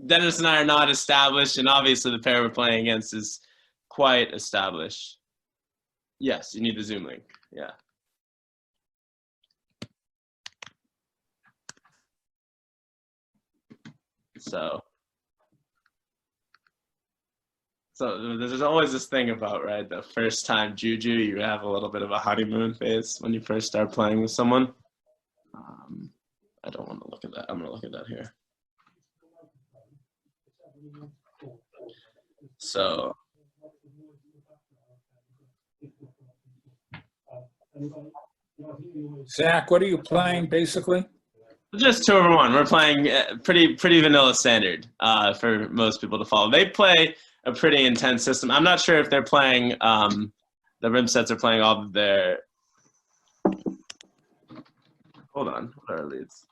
Dennis and I are not established, and obviously the pair we're playing against is quite established. Yes, you need the Zoom link. Yeah. So there's always this thing about, right, the first time juju, you have a little bit of a honeymoon phase when you first start playing with someone. I don't want to look at that. I'm going to look at that here. So Zach, what are you playing basically? just 2-over-1. We're playing pretty vanilla standard for most people to follow. They play a pretty intense system. I'm not sure if they're playing, the Rimstedts are playing all of their, hold on, what are our leads?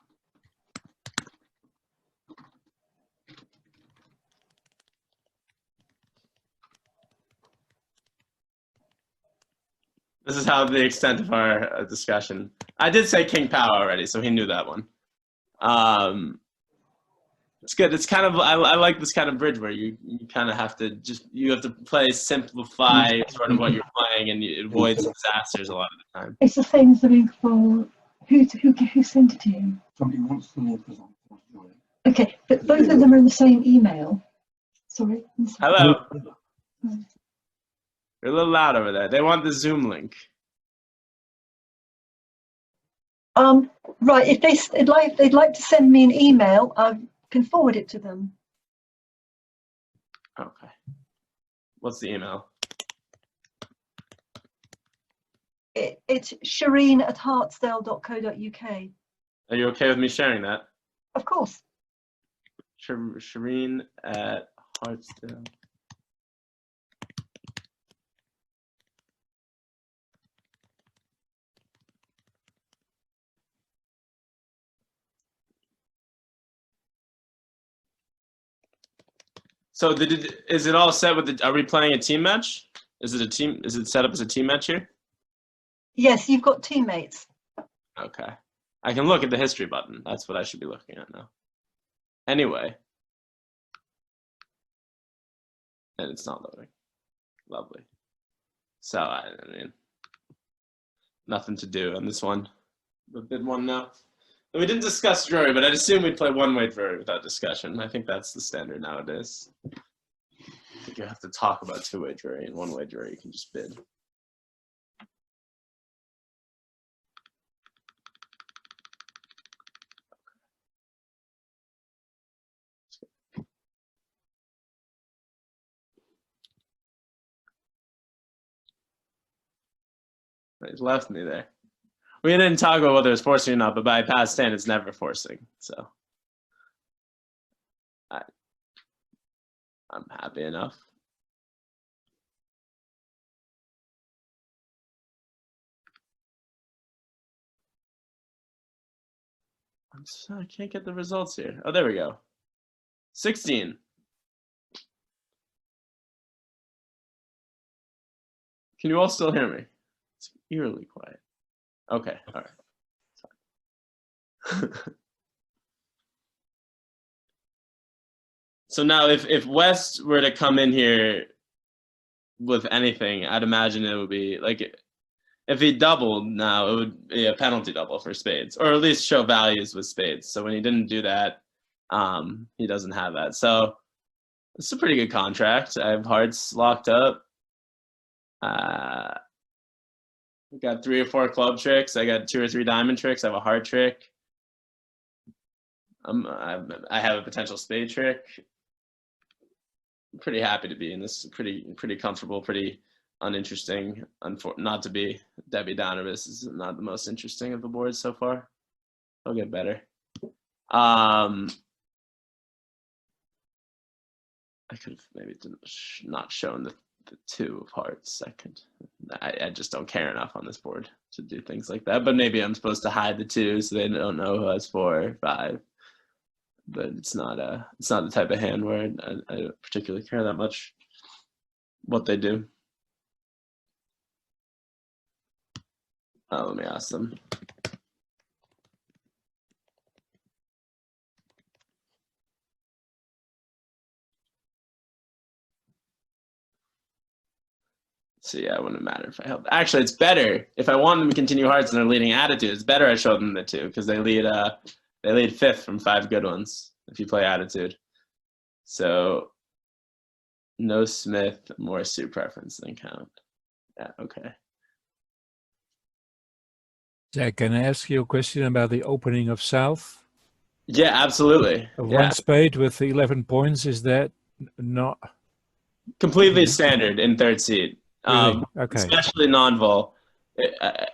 This is how the extent of our discussion. I did say King Pow already, so he knew that one. It's good. It's kind of, I like this kind of bridge where you kind of have to simplify sort of what you're playing, and it avoids disasters a lot of the time. It's the same thing for who sent it to you? Somebody wants to know present. Okay, but both of them are in the same email. Sorry. Hello. You're a little loud over there. They want the Zoom link. Right. If they'd like to send me an email, I can forward it to them. Okay. What's the email? It's shireen@heartsdale.co.uk. Are you okay with me sharing that? Of course. Shireen at Heartsdale. So is it all set with the, are we playing a team match? Is it set up as a team match here? Yes, you've got teammates. Okay. I can look at the history button. That's what I should be looking at now. Anyway. And it's not loading. Lovely. So, I mean, nothing to do on this one. The bid one now. We didn't discuss jury, but I'd assume we'd play one-way jury without discussion. I think that's the standard nowadays. I think you have to talk about two-way jury, and one-way jury you can just bid. He's left me there. We didn't talk about whether it's forcing or not, but by past 10, it's never forcing. So I'm happy enough. I can't get the results here. Oh, there we go. 16. Can you all still hear me? It's eerily quiet. Okay, all right. So now if West were to come in here with anything, I'd imagine it would be like, if he doubled now, it would be a penalty double for spades, or at least show values with spades. So when he didn't do that, he doesn't have that. So it's a pretty good contract. I have hearts locked up. I got 3 or 4 club tricks. I got 2 or 3 diamond tricks. I have a heart trick. I have a potential spade trick. I'm pretty happy to be in this. Pretty comfortable. Pretty uninteresting. Not to be Debbie Downer, but this is not the most interesting of the boards so far. I'll get better. I could have maybe not shown the 2 of hearts. I just don't care enough on this board to do things like that. But maybe I'm supposed to hide the 2 so they don't know who has 4 or 5. But it's not the type of hand where I don't particularly care that much what they do. Let me ask them. So yeah, it wouldn't matter if I helped. Actually, it's better if I want them to continue hearts and they're leading attitude. It's better I show them the 2 because they lead 5th from 5 good ones if you play attitude. So no Smith, more suit preference than count. Yeah, okay. Jack, can I ask you a question about the opening of South? Yeah, absolutely. One spade with 11 points, is that not Completely standard in 3rd seat. really? Okay. Especially non-vol.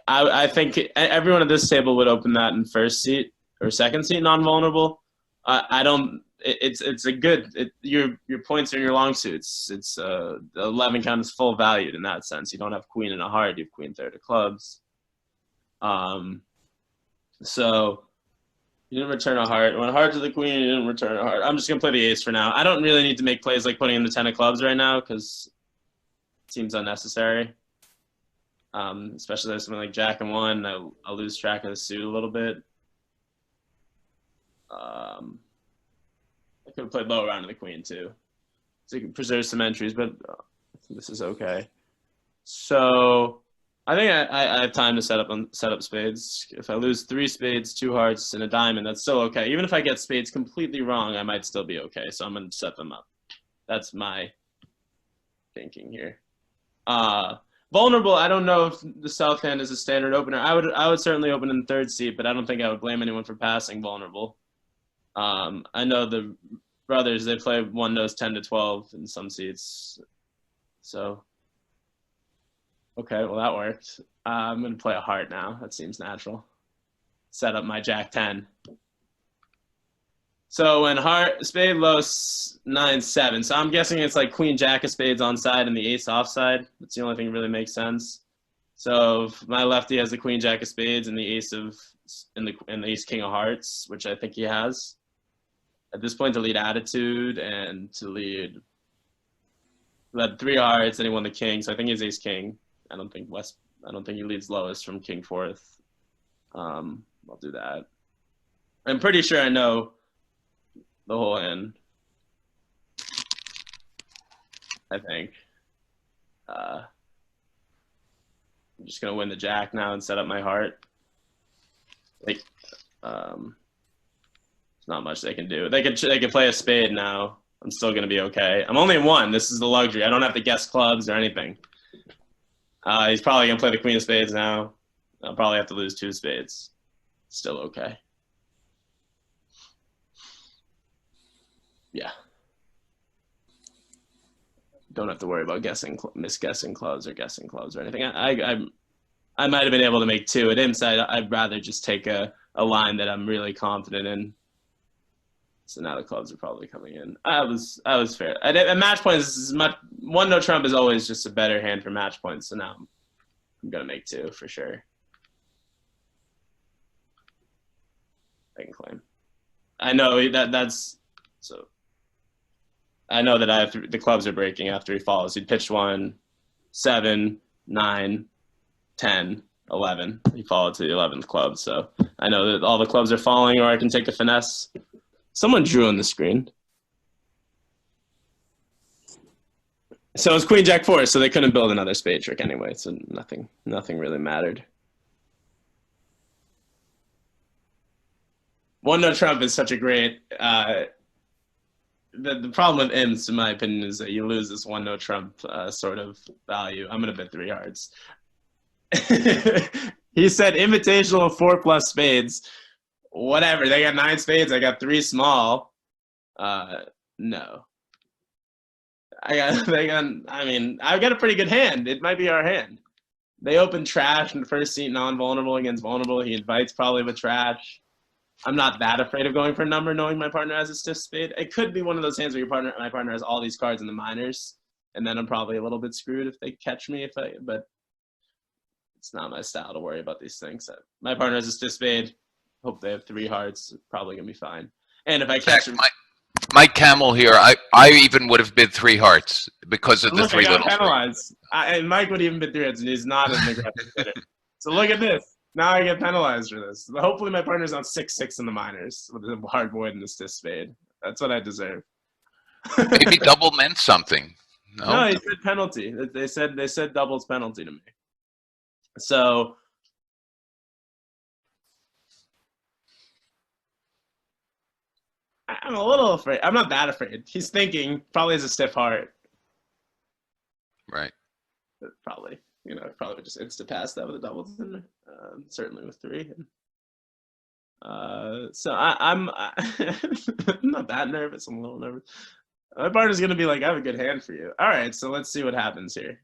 I think everyone at this table would open that in 1st seat or 2nd seat non-vulnerable. I don't. It's a good. Your points are in your long suits. It's 11 count is full valued in that sense. You don't have queen and a heart. You have queen 3rd of clubs. So you didn't return a heart. When a heart to the queen, you didn't return a heart. I'm just gonna play the ace for now. I don't really need to make plays like putting in the 10 of clubs right now because it seems unnecessary. Especially there's something like Jack and 1. I'll lose track of the suit a little bit. I could have played low around to the queen too, so you can preserve some entries, but this is okay. So I think I have time to set up spades. If I lose 3 spades, 2 hearts, and a diamond, that's still okay. Even if I get spades completely wrong, I might still be okay. So I'm going to set them up. That's my thinking here. Vulnerable, I don't know if the south hand is a standard opener. I would certainly open in 3rd seat, but I don't think I would blame anyone for passing vulnerable. I know the brothers, they play 1 knows 10 to 12 in some seats. So, okay, well that worked. I'm going to play a heart now. That seems natural. Set up my Jack 10. So when heart, spade low 9-7. So I'm guessing it's like queen jack of spades on side and the ace offside. That's the only thing that really makes sense. So if my lefty has the queen jack of spades and the ace of and the ace king of hearts, which I think he has. At this point, to lead attitude and to lead led 3 hearts, and he won the king. So I think he's ace king. I don't think he leads lowest from king 4th. I'll do that. I'm pretty sure I know the whole hand. I think. I'm just gonna win the jack now and set up my heart. Like, there's not much they can do. They could play a spade now. I'm still gonna be okay. I'm only in 1. This is the luxury. I don't have to guess clubs or anything. He's probably gonna play the queen of spades now. I'll probably have to lose 2 spades. Still okay. Yeah. Don't have to worry about misguessing clubs or guessing clubs or anything. I might have been able to make 2. At inside, I'd rather just take a line that I'm really confident in. So now the clubs are probably coming in. I was fair. At match points, this is much, 1 no trump is always just a better hand for match points. So now I'm gonna make 2 for sure. I can claim. I know that's so. I know that the clubs are breaking after he follows. He pitched 1, 7, 9, 10, 11. He followed to the 11th club. So I know that all the clubs are falling, or I can take a finesse. Someone drew on the screen. So it's queen jack 4, so they couldn't build another spade trick anyway. So nothing really mattered. 1 no trump is such a great. The problem with imps, in my opinion, is that you lose this 1 no trump sort of value. I'm gonna bet 3 hearts. He said invitational 4+ spades. Whatever. They got 9 spades. I got 3 small. No. I've got a pretty good hand. It might be our hand. They open trash in the first seat, non-vulnerable against vulnerable. He invites probably with trash. I'm not that afraid of going for a number, knowing my partner has a stiff spade. It could be one of those hands where my partner has all these cards in the minors, and then I'm probably a little bit screwed if they catch me. But it's not my style to worry about these things. My partner has a stiff spade. Hope they have 3 hearts. Probably gonna be fine. And if I catch him, Mike Camel here. I even would have bid 3 hearts because of the 3 little. Penalized. And Mike would even bid 3 hearts, and he's not an aggressive bidder. So look at this. Now I get penalized for this. Hopefully my partner's on 6-6 in the minors with a hard void and a stiff spade. That's what I deserve. Maybe double meant something. No, he said penalty. They said doubles penalty to me. So I'm a little afraid. I'm not that afraid. He's thinking, probably has a stiff heart. Right. Probably, probably just insta pass that with a doubles, and certainly with 3. So I'm not that nervous. I'm a little nervous. My partner's gonna be like, I have a good hand for you. All right, so let's see what happens here.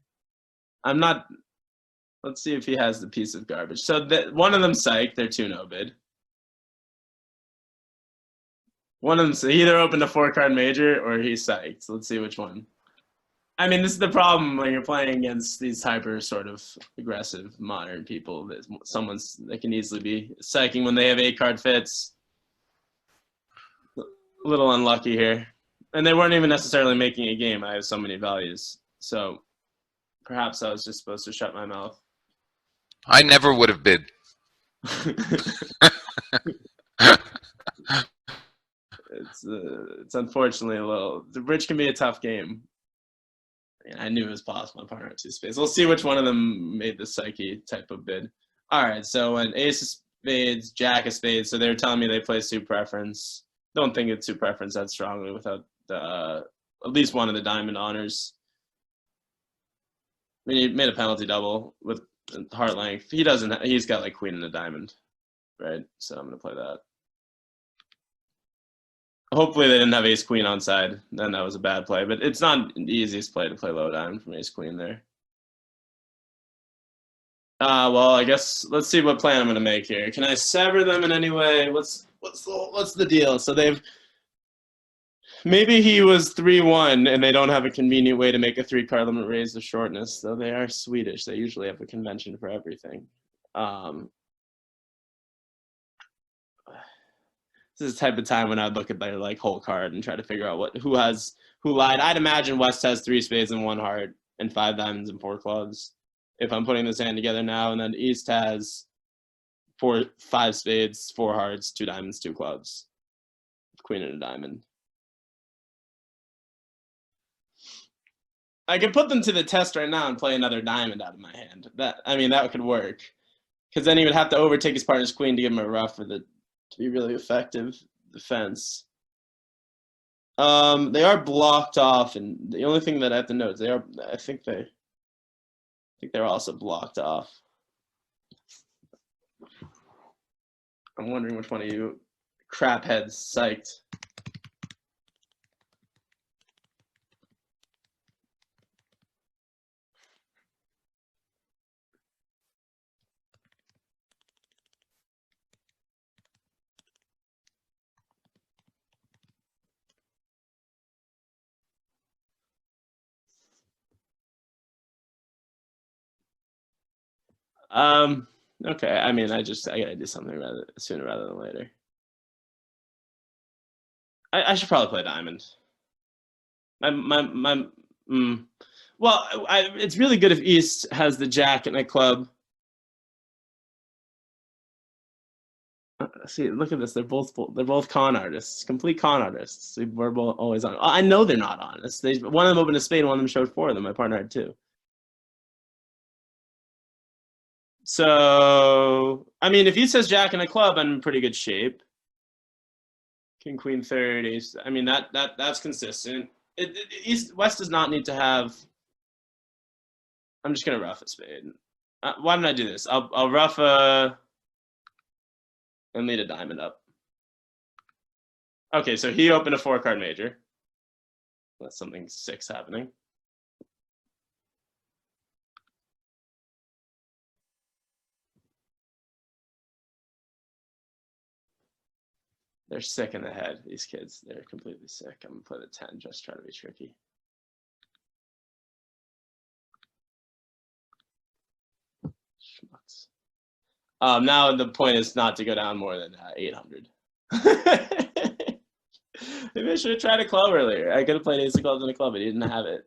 Let's see if he has the piece of garbage. So one of them psyched, they're 2-no bid. One of them, so he either opened a 4-card major or he's psyched. So let's see which one. I mean, this is the problem when you're playing against these hyper sort of aggressive modern people. That can easily be psyching when they have 8-card fits. A little unlucky here. And they weren't even necessarily making a game. I have so many values. So perhaps I was just supposed to shut my mouth. I never would have bid. It's unfortunately a little. The bridge can be a tough game. I knew it was possible. My partner had 2 spades. We'll see which one of them made the psyche type of bid. All right, so an ace of spades, jack of spades. So they're telling me they play suit preference. Don't think it's suit preference that strongly without at least one of the diamond honors. I mean, he made a penalty double with heart length. He doesn't. He's got like queen and a diamond, right? So I'm gonna play that. Hopefully they didn't have ace queen on side. Then that was a bad play, but it's not the easiest play to play low diamond from ace queen there. Well, I guess let's see what plan I'm gonna make here. Can I sever them in any way? What's the deal? So maybe he was 3-1 and they don't have a convenient way to make a 3-card limit raise the shortness, though they are Swedish. They usually have a convention for everything. This is the type of time when I'd look at their like whole card and try to figure out who lied. I'd imagine West has 3 spades and 1 heart and 5 diamonds and 4 clubs. If I'm putting this hand together now, and then East has 5 spades, 4 hearts, 2 diamonds, 2 clubs, queen and a diamond. I could put them to the test right now and play another diamond out of my hand. That could work, because then he would have to overtake his partner's queen to give him a rough to be really effective defense. They are blocked off, and the only thing that I have to note is I think they're also blocked off. I'm wondering which one of you crap heads psyched. Okay. I mean, I gotta do something sooner rather than later. I should probably play diamond. Well, it's really good if East has the jack and a club. See, look at this. They're both con artists, complete con artists. We're both always on. I know they're not honest. One of them opened a spade, one of them showed 4 of them. My partner had 2. So, I mean, if he says jack and a club, I'm in pretty good shape. King, queen, third, ace. I mean, that's consistent. West does not need to have. I'm just gonna rough a spade. Why didn't I do this? I'll rough and lead a diamond up. Okay, so he opened a 4-card major. That's something 6 happening. They're sick in the head, these kids. They're completely sick. I'm gonna play the 10, just try to be tricky. Schmucks. Now the point is not to go down more than 800. Maybe I should have tried a club earlier. I could have played ace of clubs in a club, but he didn't have it.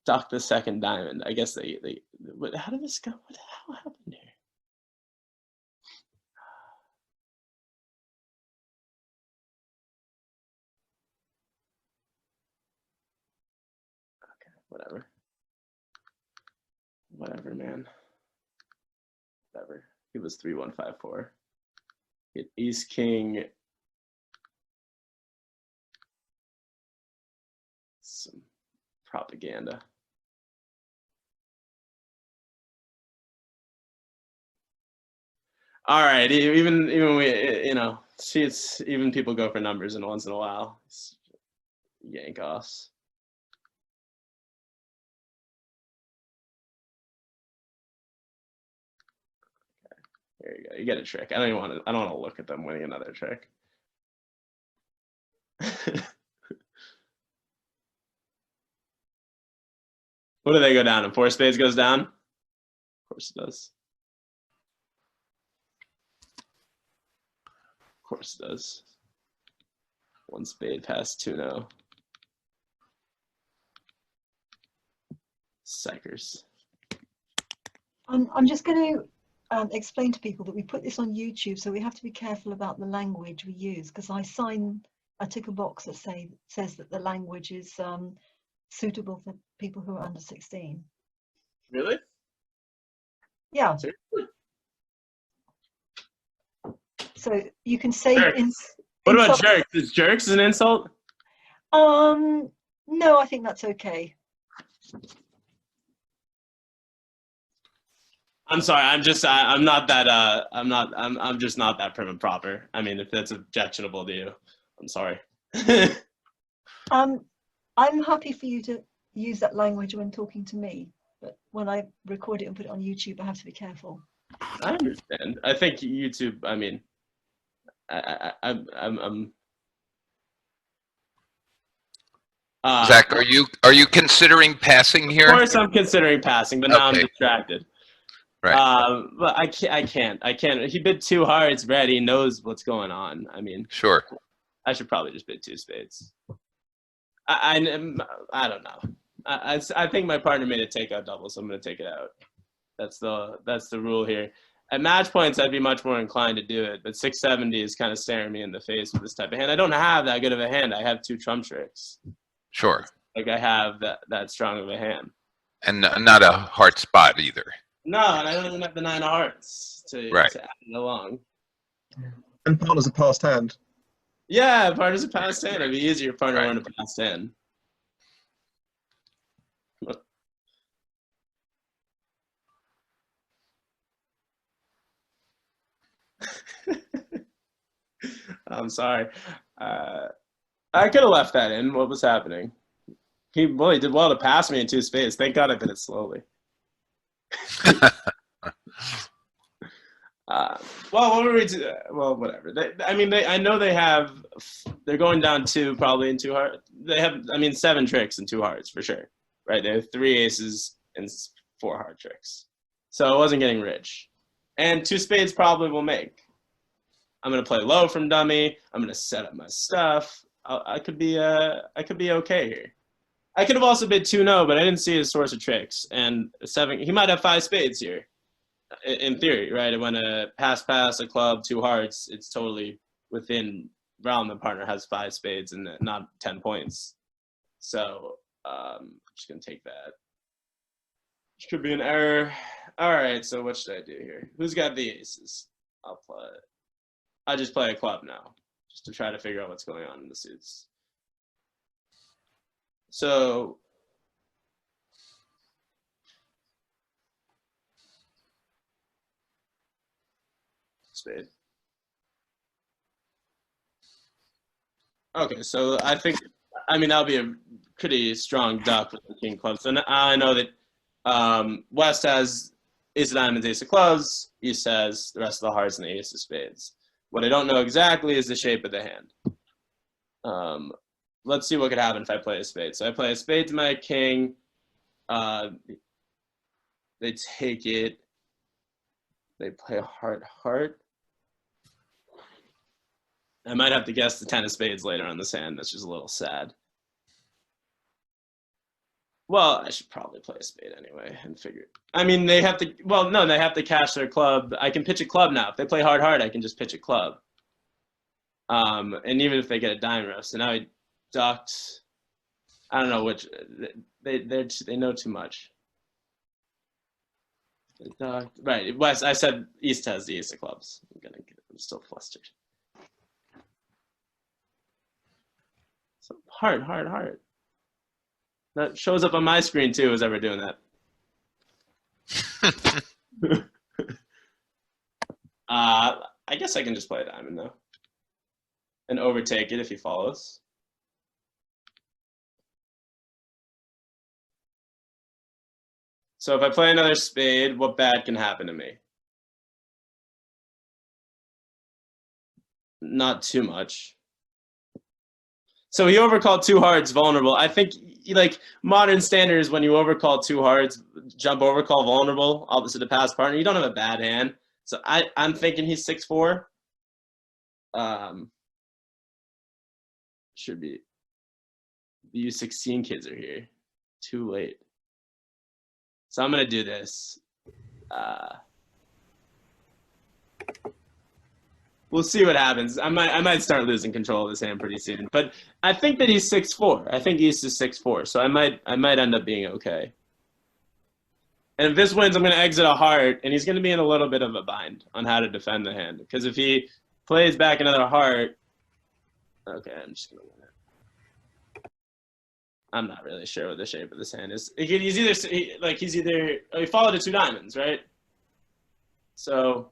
Duck the 2nd diamond. I guess how did this go? What the hell happened here? Whatever, man. Whatever. He was 3-1-5-4. Hit Ace King. Some propaganda. All right, even we, you know, see, it's even people go for numbers in once in a while. It's yank offs. There you go. You get a trick. I don't want to look at them winning another trick. What do they go down? And 4 spades goes down? Of course it does. Of course it does. 1 spade past 2-0. Psychers. I'm just going to explain to people that we put this on YouTube, so we have to be careful about the language we use, because I tick a box that says that the language is suitable for people who are under 16. Really? Yeah. Seriously? So you can say What about jerks? Is jerks an insult? No, I think that's okay. I'm sorry. I'm just not that prim and proper. I mean, if that's objectionable to you, I'm sorry. I'm happy for you to use that language when talking to me, but when I record it and put it on YouTube, I have to be careful. I understand. I think YouTube. I mean, I'm. Zach, are you considering passing here? Of course, I'm considering passing, but now Okay. I'm distracted. Right. But I can't. He bid 2 hearts. Brad, he knows what's going on. I mean, Sure. I should probably just bid 2 spades. I don't know. I think my partner made a takeout double, so I'm going to take it out. That's the rule here. At match points, I'd be much more inclined to do it, but 670 is kind of staring me in the face with this type of hand. I don't have that good of a hand. I have 2 trump tricks. Sure. Like I have that strong of a hand. And not a hard spot either. No, and I don't even have the 9 of hearts to add it along. And partner's a passed hand. Yeah, partner's a passed hand. It'd be easier if partner weren't a passed hand. I'm sorry. I could have left that in. What was happening? He did well to pass me in 2 spades. Thank God I did it slowly. Well, what were we to, well, whatever. I know they're going down 2 probably in 2 hearts. They have, 7 tricks and 2 hearts for sure, right? They have 3 aces and 4 heart tricks. So I wasn't getting rich. And 2 spades probably will make. I'm gonna play low from dummy. I'm gonna set up my stuff. I could be okay here. I could have also bid 2-0, but I didn't see his source of tricks. And 7, he might have 5 spades here, in theory, right? When a pass, a club, 2 hearts, it's totally within realm. The partner has 5 spades and not 10 points. So I'm just gonna take that. Which could be an error. All right, so what should I do here? Who's got the aces? I just play a club now, just to try to figure out what's going on in the suits. So spade. Okay, so that'll be a pretty strong duck with the king clubs. So now I know that West has ace of diamonds, ace of clubs. East has the rest of the hearts and the ace of spades. What I don't know exactly is the shape of the hand. Let's see what could happen if I play a spade. So I play a spade to my king. They take it. They play a heart. I might have to guess the 10 of spades later on this hand. That's just a little sad. Well, I should probably play a spade anyway and figure. They have to. Well, no, they have to cash their club. I can pitch a club now. If they play hard, I can just pitch a club. And even if they get a dime roast, so now I ducked. I don't know which. they know too much. Right, West. I said East has the ace of clubs. I'm still flustered. So heart. That shows up on my screen too. Who's ever doing that? I guess I can just play a diamond though, and overtake it if he follows. So if I play another spade, what bad can happen to me? Not too much. So he overcalled 2 hearts vulnerable. I think like modern standards, when you overcall 2 hearts, jump overcall vulnerable, opposite the past partner, you don't have a bad hand. So I'm thinking he's 6-4. Should be. The U16 kids are here. Too late. So I'm gonna do this. We'll see what happens. I might start losing control of this hand pretty soon. But I think that he's 6-4. I think East is 6-4. So I might end up being okay. And if this wins, I'm gonna exit a heart, and he's gonna be in a little bit of a bind on how to defend the hand. Because if he plays back another heart, okay, I'm just gonna win it. I'm not really sure what the shape of this hand is. He's either he followed to 2 diamonds, right? So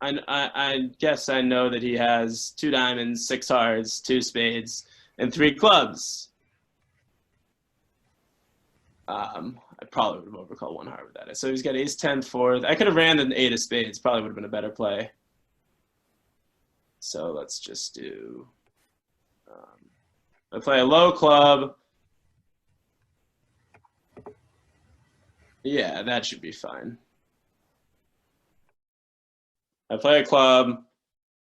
I guess I know that he has 2 diamonds, 6 hearts, 2 spades, and 3 clubs. I probably would have overcalled 1 heart with that. So he's got ace 10 4th. I could have ran the 8 of spades. Probably would have been a better play. So let's just do. I play a low club. Yeah, that should be fine. I play a club.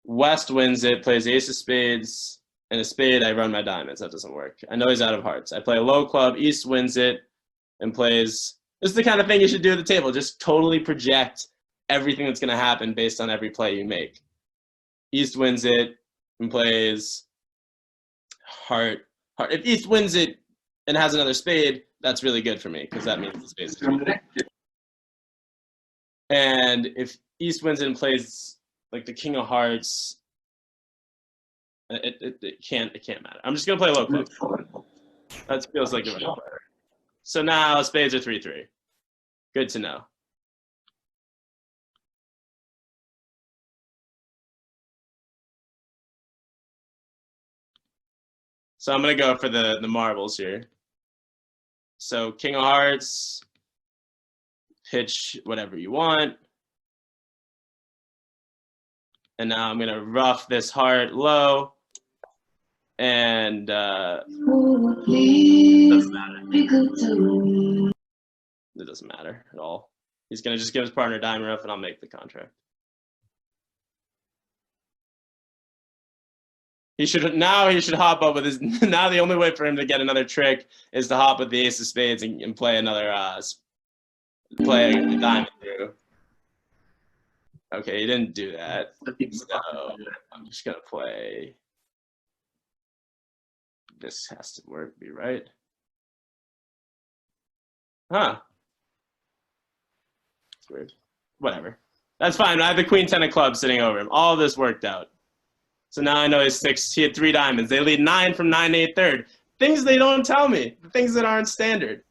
West wins it, plays ace of spades, and a spade, I run my diamonds. That doesn't work. I know he's out of hearts. I play a low club. East wins it and plays. This is the kind of thing you should do at the table. Just totally project everything that's going to happen based on every play you make. East wins it and plays heart. If East wins it and has another spade, that's really good for me because that means the spade's connected. And if East wins it and plays like the king of hearts, it can't matter. I'm just gonna play low club. That feels like a right player. So now spades are 3-3. Good to know. So I'm gonna go for the marbles here. So king of hearts, pitch whatever you want. And now I'm gonna rough this heart low. And it doesn't matter. It doesn't matter at all. He's gonna just give his partner a diamond rough and I'll make the contract. He should hop up with his. Now the only way for him to get another trick is to hop with the ace of spades and play another play a diamond through. Okay, he didn't do that. So I'm just gonna play. This has to work, be right. Huh. It's weird. Whatever. That's fine. I have the queen 10 of clubs sitting over him. All of this worked out. So now I know he's 6. He had 3 diamonds. They lead 9 from 9 to 8 third. Things they don't tell me. Things that aren't standard.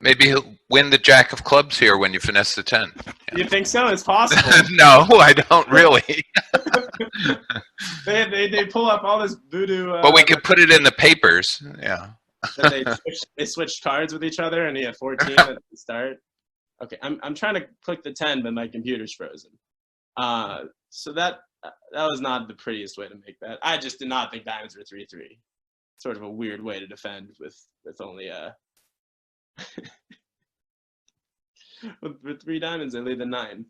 Maybe he'll win the jack of clubs here when you finesse the 10. Yeah. You think so? It's possible. No, I don't really. they pull up all this voodoo. But we could put it in the papers. Yeah. They switched cards with each other, and he had 14 at the start. Okay, I'm trying to click the 10, but my computer's frozen. So that was not the prettiest way to make that. I just did not think diamonds were 3-3. Sort of a weird way to defend with only with 3 diamonds, they lead the 9.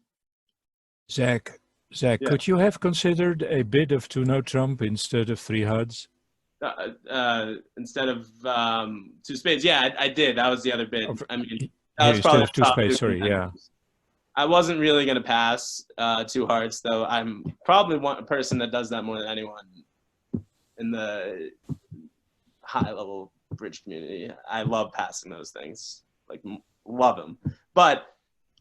Zach, Yeah. could you have considered a bid of 2-no trump instead of 3 hearts? Instead of 2 spades, yeah, I did. That was the other bid. I mean, that Yeah, was instead probably of 2 spades. Sorry, yeah. I wasn't really going to pass 2 hearts, though. I'm probably a person that does that more than anyone in the high-level bridge community. I love passing those things, like love them. But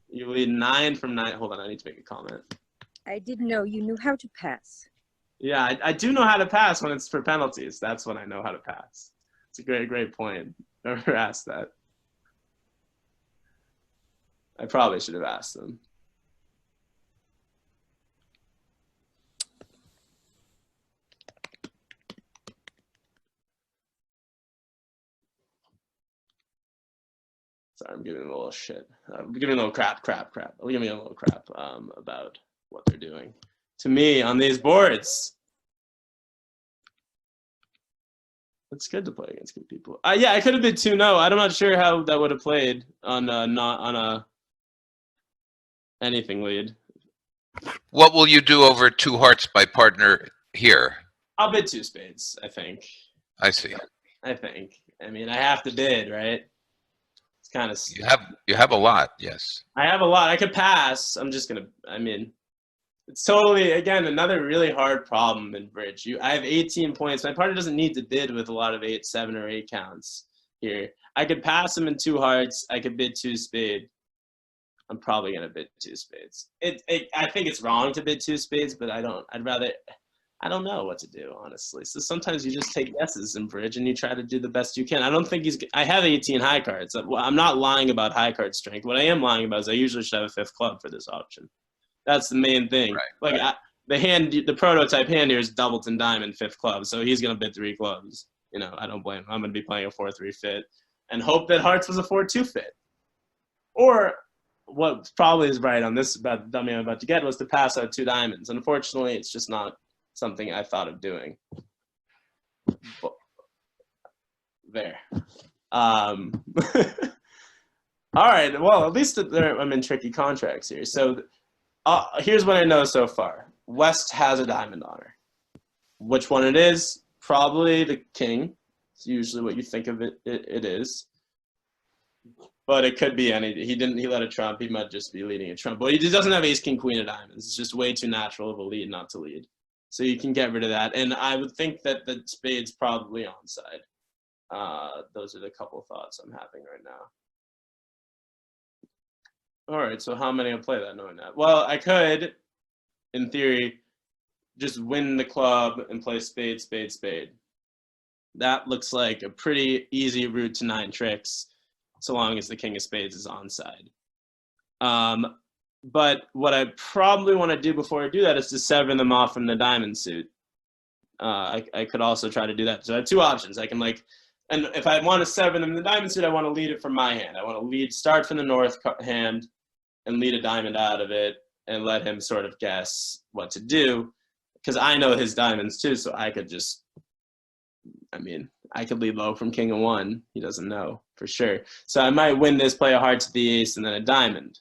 you lead 9 from 9. Hold on, I need to make a comment. I didn't know you knew how to pass. Yeah, I do know how to pass when it's for penalties. That's when I know how to pass. It's a great point. Never asked that. I probably should have asked them. Sorry, I'm giving them a little shit. I'm giving a little crap. I'm giving a little crap about what they're doing to me on these boards. It's good to play against good people. Yeah, I could have been 2-0. I'm not sure how that would have played on not on a anything lead. What will you do over 2 hearts by partner here? I'll bid 2 spades, I think. I see. I mean, I have to bid, right? It's kind of. You have a lot, yes. I have a lot. I could pass. I mean, it's totally, again, another really hard problem in bridge. I have 18 points. My partner doesn't need to bid with a lot of 8, 7, or 8 counts here. I could pass him in 2 hearts. I could bid 2 spade. I'm probably going to bid 2 spades. I think it's wrong to bid 2 spades, but I don't know what to do, honestly. So sometimes you just take guesses in bridge and you try to do the best you can. I don't think I have 18 high cards. I'm not lying about high card strength. What I am lying about is I usually should have a 5th club for this option. That's the main thing. Right, like the prototype hand here is Doubleton Diamond 5th club, so he's going to bid 3 clubs. You know, I don't blame him. I'm going to be playing a 4-3 fit and hope that hearts was a 4-2 fit. Or what probably is right on this about the dummy I'm about to get was to pass out 2 diamonds. Unfortunately, it's just not something I thought of doing. But there. All right. Well, at least I'm in tricky contracts here. So here's what I know so far. West has a diamond on her. Which one it is? Probably the king. It's usually what you think of it is. But it could be any. He let a trump. He might just be leading a trump. But he just doesn't have ace, king, queen of diamonds. It's just way too natural of a lead not to lead. So you can get rid of that. And I would think that the spade's probably onside. Those are the couple of thoughts I'm having right now. All right, so how many will play that knowing that? Well, I could, in theory, just win the club and play spade, spade, spade. That looks like a pretty easy route to 9 tricks, so long as the king of spades is onside. But what I probably want to do before I do that is to sever them off from the diamond suit. I could also try to do that. So I have 2 options. I can and if I want to sever them in the diamond suit, I want to lead it from my hand. I want to start from the north hand and lead a diamond out of it and let him sort of guess what to do. Because I know his diamonds too, so I could just, I could lead low from king of 1. He doesn't know for sure. So I might win this, play a heart to the ace, and then a diamond.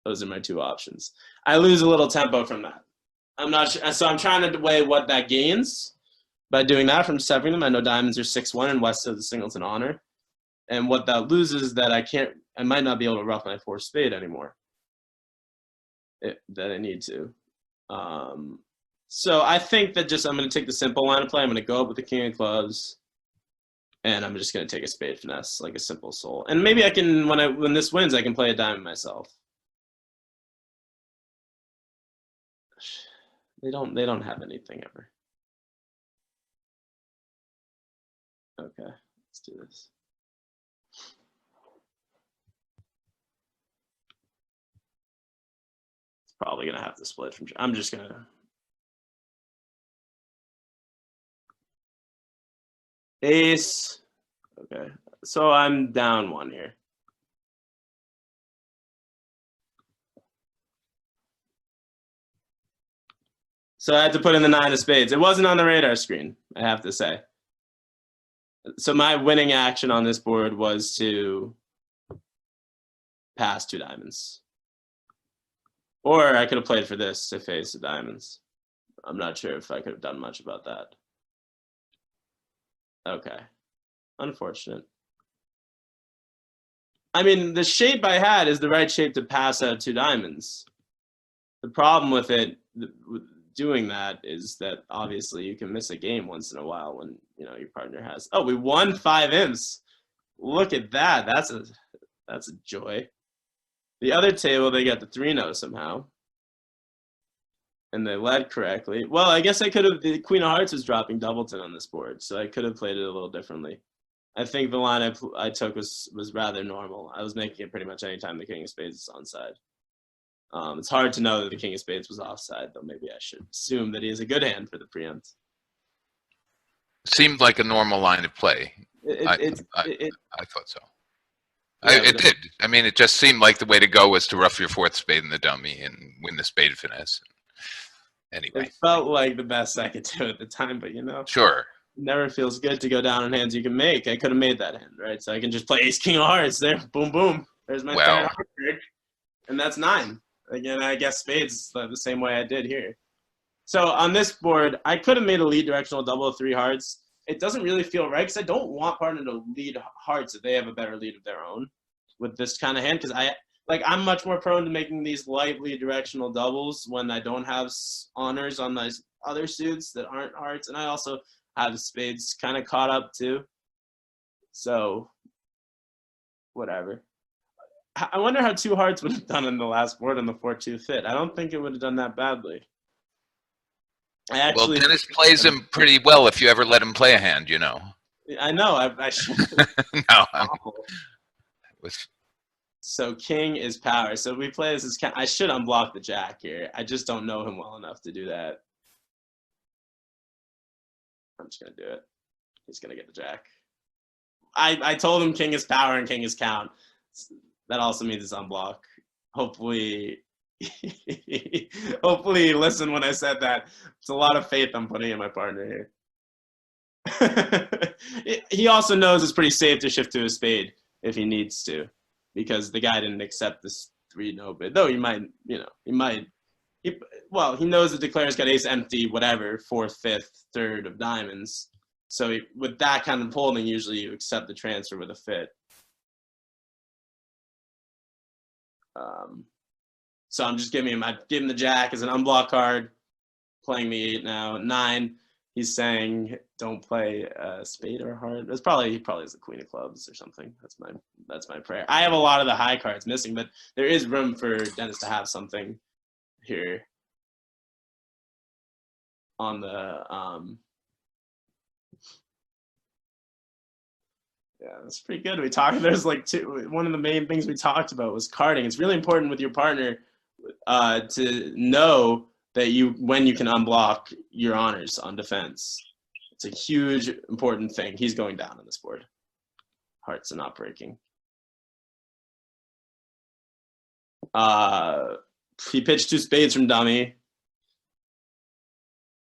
Those are my 2 options. I lose a little tempo from that. I'm not sure. So I'm trying to weigh what that gains by doing that from severing them. I know diamonds are 6-1 and West of the singleton honor. And what that loses is that I might not be able to ruff my 4 spade anymore. That I need to. So I think that I'm going to take the simple line of play. I'm going to go up with the king of clubs. And I'm just going to take a spade finesse, like a simple soul. And maybe I can, when this wins, I can play a diamond myself. They don't have anything ever. Okay, let's do this. It's probably gonna have to split from. I'm just gonna. Ace. Okay, so I'm down 1 here. So I had to put in the 9 of spades. It wasn't on the radar screen, I have to say. So my winning action on this board was to pass 2 diamonds. Or I could have played for this to face the diamonds. I'm not sure if I could have done much about that. Okay. Unfortunate. I mean, the shape I had is the right shape to pass out 2 diamonds. The problem with it, doing that is that obviously you can miss a game once in a while when your partner has. Oh, we won 5 imps. Look at that. That's a joy. The other table, they got the 3-0 somehow. And they led correctly. Well, I guess I could have. The Queen of Hearts was dropping Doubleton on this board, so I could have played it a little differently. I think the line I took was rather normal. I was making it pretty much any time the King of Spades is onside. It's hard to know that the King of Spades was offside, though maybe I should assume that he has a good hand for the preempt. Seemed like a normal line of play. I thought so. Yeah, It did. I mean, it just seemed like the way to go was to ruff your 4th spade in the dummy and win the spade finesse. Anyway. It felt like the best I could do at the time, but Sure. it never feels good to go down on hands you can make. I could have made that hand, right? So I can just play Ace King of Hearts there. Boom, boom. There's my 3rd heart trick. And that's 9. Again, I guess spades the same way I did here. So on this board, I could have made a lead directional double of 3 hearts. It doesn't really feel right because I don't want partner to lead hearts if they have a better lead of their own with this kind of hand, because I'm much more prone to making these light lead directional doubles when I don't have honors on those other suits that aren't hearts, and I also have spades kind of caught up too. So whatever. I wonder how 2 hearts would have done on the last board on the 4-2 fit. I don't think it would have done that badly. Well, Denis plays him pretty well if you ever let him play a hand, I know. I should. No. So king is power. So we play this as I should unblock the jack here. I just don't know him well enough to do that. I'm just going to do it. He's going to get the jack. I told him king is power and king is count. That also means it's unblock. Hopefully listen when I said that. It's a lot of faith I'm putting in my partner here. He also knows it's pretty safe to shift to a spade if he needs to, because the guy didn't accept this 3-no bid. Though he might, he knows the declare's got ace empty, whatever, 4th, 5th, 3rd of diamonds. So with that kind of holding, usually you accept the transfer with a fit. So I'm just giving him the jack as an unblock card, playing the 8 now. 9, he's saying don't play a spade or a heart. He probably has the queen of clubs or something. That's my prayer. I have a lot of the high cards missing, but there is room for Denis to have something here on the yeah, that's pretty good. There's one of the main things we talked about was carding. It's really important with your partner to know that when you can unblock your honors on defense. It's a huge, important thing. He's going down on this board. Hearts are not breaking. He pitched 2 spades from dummy.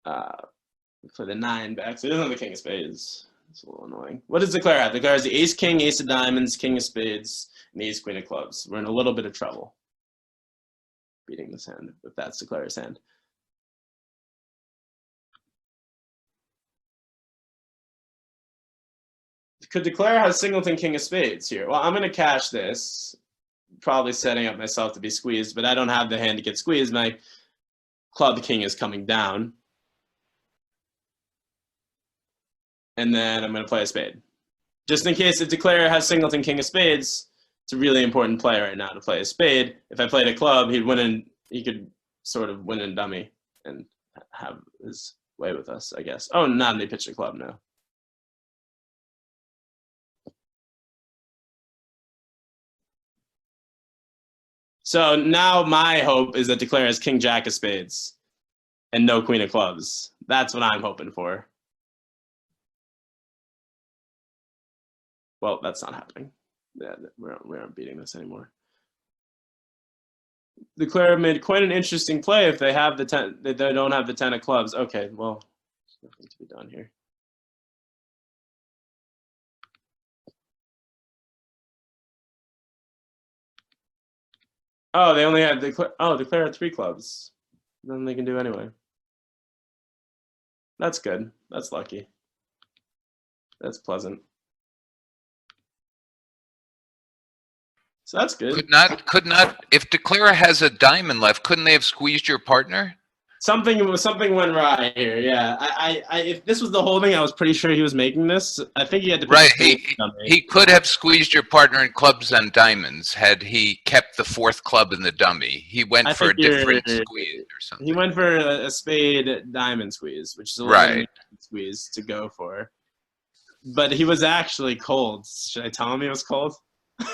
For the 9 back, so he doesn't have the king of spades. It's a little annoying. What does declare have? Declare has the ace king, ace of diamonds, king of spades, and the ace queen of clubs. We're in a little bit of trouble beating this hand, if that's declare's hand. Could declare has singleton king of spades here. Well, I'm going to cash this, probably setting up myself to be squeezed, but I don't have the hand to get squeezed. My club king is coming down. And then I'm going to play a spade. Just in case the declare has singleton king of spades, it's a really important play right now to play a spade. If I played a club, he could sort of win in dummy and have his way with us, I guess. Oh, not they pitched a club now. So now my hope is that declare has king jack of spades and no queen of clubs. That's what I'm hoping for. Well, that's not happening. Yeah, we aren't beating this anymore. Declare made quite an interesting play if they have the 10. They don't have the 10 of clubs. Okay, well, there's nothing to be done here. Oh, they only had declare had 3 clubs. Nothing they can do anyway. That's good. That's lucky. That's pleasant. So that's good. Could not, if declare has a diamond left, couldn't they have squeezed your partner? Something went right here. Yeah, if this was the whole thing, I was pretty sure he was making this. I think he had to pick a Right. spade. He could have squeezed your partner in clubs and diamonds had he kept the fourth club in the dummy. He went I for a think you're- different squeeze or something. He went for a spade diamond squeeze, which is a little Right. squeeze to go for. But he was actually cold. Should I tell him he was cold?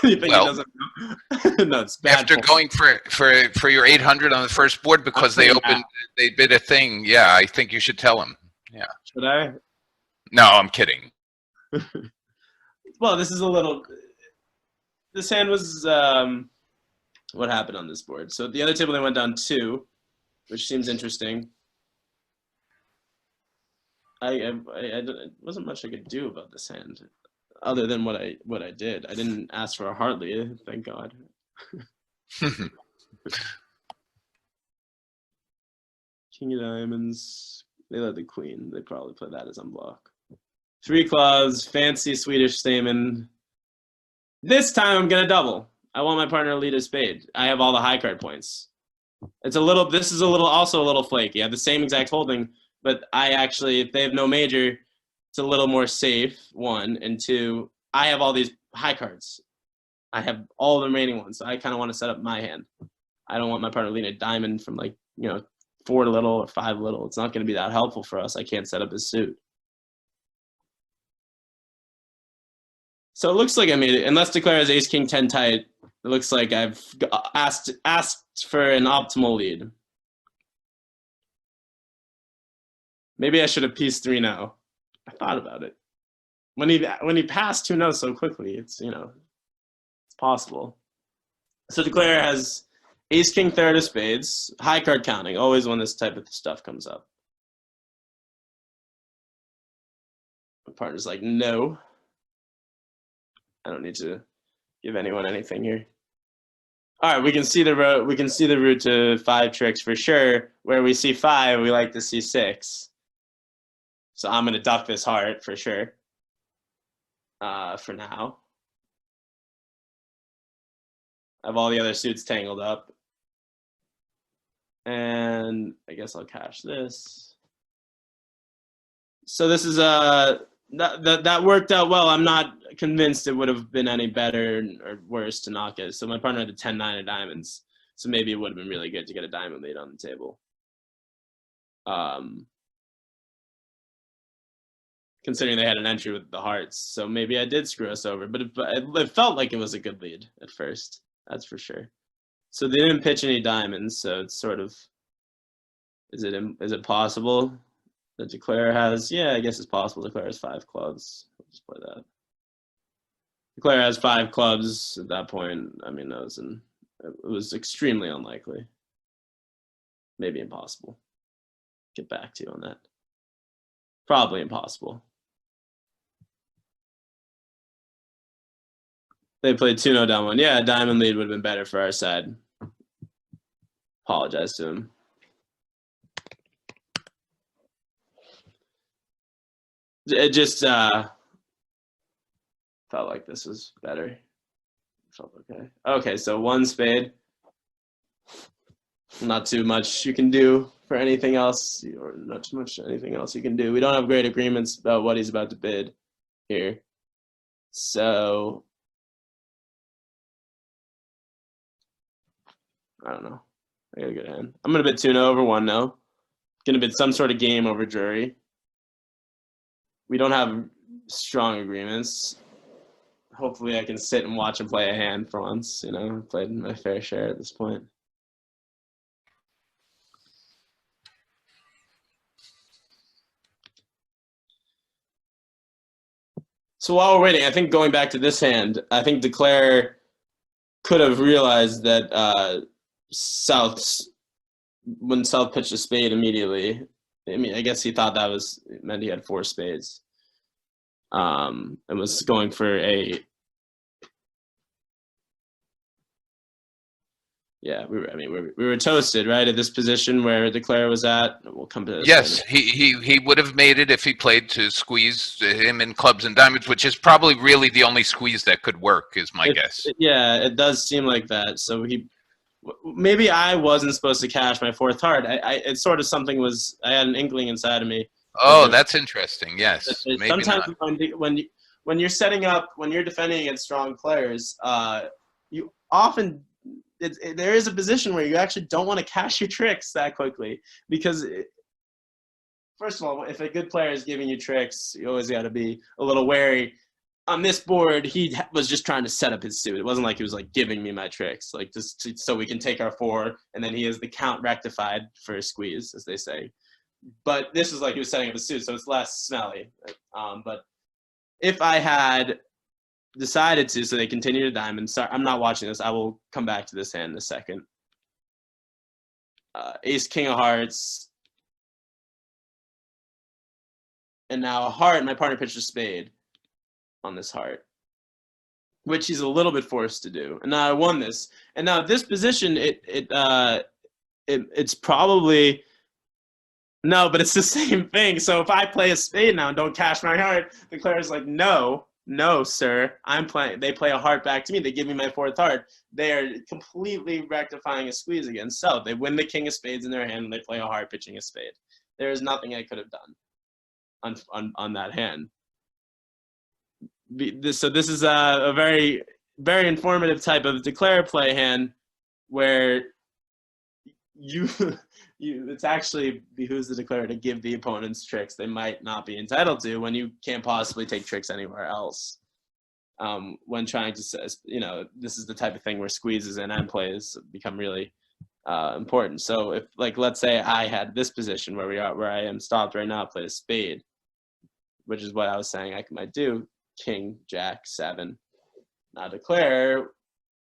You think Well, he doesn't know? No, it's bad. After form. going for your 800 on the first board because they bid a thing. Yeah, I think you should tell him. Yeah. Should I? No, I'm kidding. Well, this is a little. This hand was what happened on this board. So at the other table they went down 2, which seems interesting. I wasn't much I could do about this hand, other than what I did. I didn't ask for a Hartley, thank God. King of diamonds. They let the queen. They probably play that as unblock. 3 clubs, fancy Swedish stamen. This time I'm gonna double. I want my partner to lead a spade. I have all the high card points. This is also a little flaky. I have the same exact holding, but I actually, if they have no major, it's a little more safe, 1, and 2, I have all these high cards. I have all the remaining ones. So I kind of want to set up my hand. I don't want my partner leading a diamond from 4 little or 5 little. It's not going to be that helpful for us. I can't set up his suit. So it looks like I made it. Unless declare as ace king 10 tight, it looks like I've asked for an optimal lead. Maybe I should have pieced 3 now. I thought about it. When he passed 2 notes so quickly, it's it's possible. So declare has ace king 3rd of spades, high card counting, always when this type of stuff comes up. My partner's like, no. I don't need to give anyone anything here. All right, we can see the route. We can see the route to 5 tricks for sure. Where we see 5, we like to see 6. So I'm gonna duck this heart for sure. For now, I have all the other suits tangled up, and I guess I'll cash this. So this is that worked out well. I'm not convinced it would have been any better or worse to knock it. So my partner had a 10-9 of diamonds. So maybe it would have been really good to get a diamond lead on the table. Considering they had an entry with the hearts. So maybe I did screw us over, but it felt like it was a good lead at first. That's for sure. So they didn't pitch any diamonds. So it's sort of, is it possible that declare has, yeah, I guess it's possible. Declare has 5 clubs. We'll just play that. Declare has 5 clubs at that point. I mean, it was extremely unlikely. Maybe impossible. Get back to you on that. Probably impossible. They played 2-0 down 1. Yeah, diamond lead would have been better for our side. Apologize to him. It just felt like this was better. Felt okay. Okay, so 1 spade. Not too much you can do for anything else, or not too much anything else you can do. We don't have great agreements about what he's about to bid here. So I don't know. I got a good hand. I'm gonna bid 2-0 over 1-0. Gonna bid some sort of game over jury. We don't have strong agreements. Hopefully I can sit and watch him play a hand for once. I've played my fair share at this point. So while we're waiting, I think going back to this hand, I think declare could have realized that when South pitched a spade immediately, I mean, I guess he thought it meant he had 4 spades. And was going for a, yeah, we were toasted, right, at this position where declare was at. We'll come to this. Yes, he would have made it if he played to squeeze him in clubs and diamonds, which is probably really the only squeeze that could work, is my guess. Yeah, it does seem like that. So maybe I wasn't supposed to cash my fourth heart. It's sort of something I had an inkling inside of me. Oh, that's interesting. Yes, maybe Sometimes not. when you're setting up, when you're defending against strong players, you often there is a position where you actually don't want to cash your tricks that quickly because, first of all, if a good player is giving you tricks, you always got to be a little wary. On this board, he was just trying to set up his suit. It wasn't like he was like giving me my tricks, like just so we can take our 4, and then he has the count rectified for a squeeze, as they say. But this is like he was setting up his suit, so it's less smelly. But if I had decided to, so they continue to diamond. Sorry, I'm not watching this. I will come back to this hand in a second. Ace, king of hearts. And now a heart, my partner pitched a spade on this heart, which he's a little bit forced to do. And now I won this. And now this position, it's probably, no, but it's the same thing. So if I play a spade now and don't cash my heart, the player's like, no, sir, they play a heart back to me. They give me my fourth heart. They are completely rectifying a squeeze again. So they win the king of spades in their hand and they play a heart pitching a spade. There is nothing I could have done on that hand. So this is a very, very informative type of declare play hand where it's actually behooves the declarer to give the opponents tricks they might not be entitled to when you can't possibly take tricks anywhere else. When trying to, this is the type of thing where squeezes and end plays become really important. So if, like, let's say I had this position where I am stopped right now, play a spade, which is what I was saying I might do. King, Jack, 7. Now declare,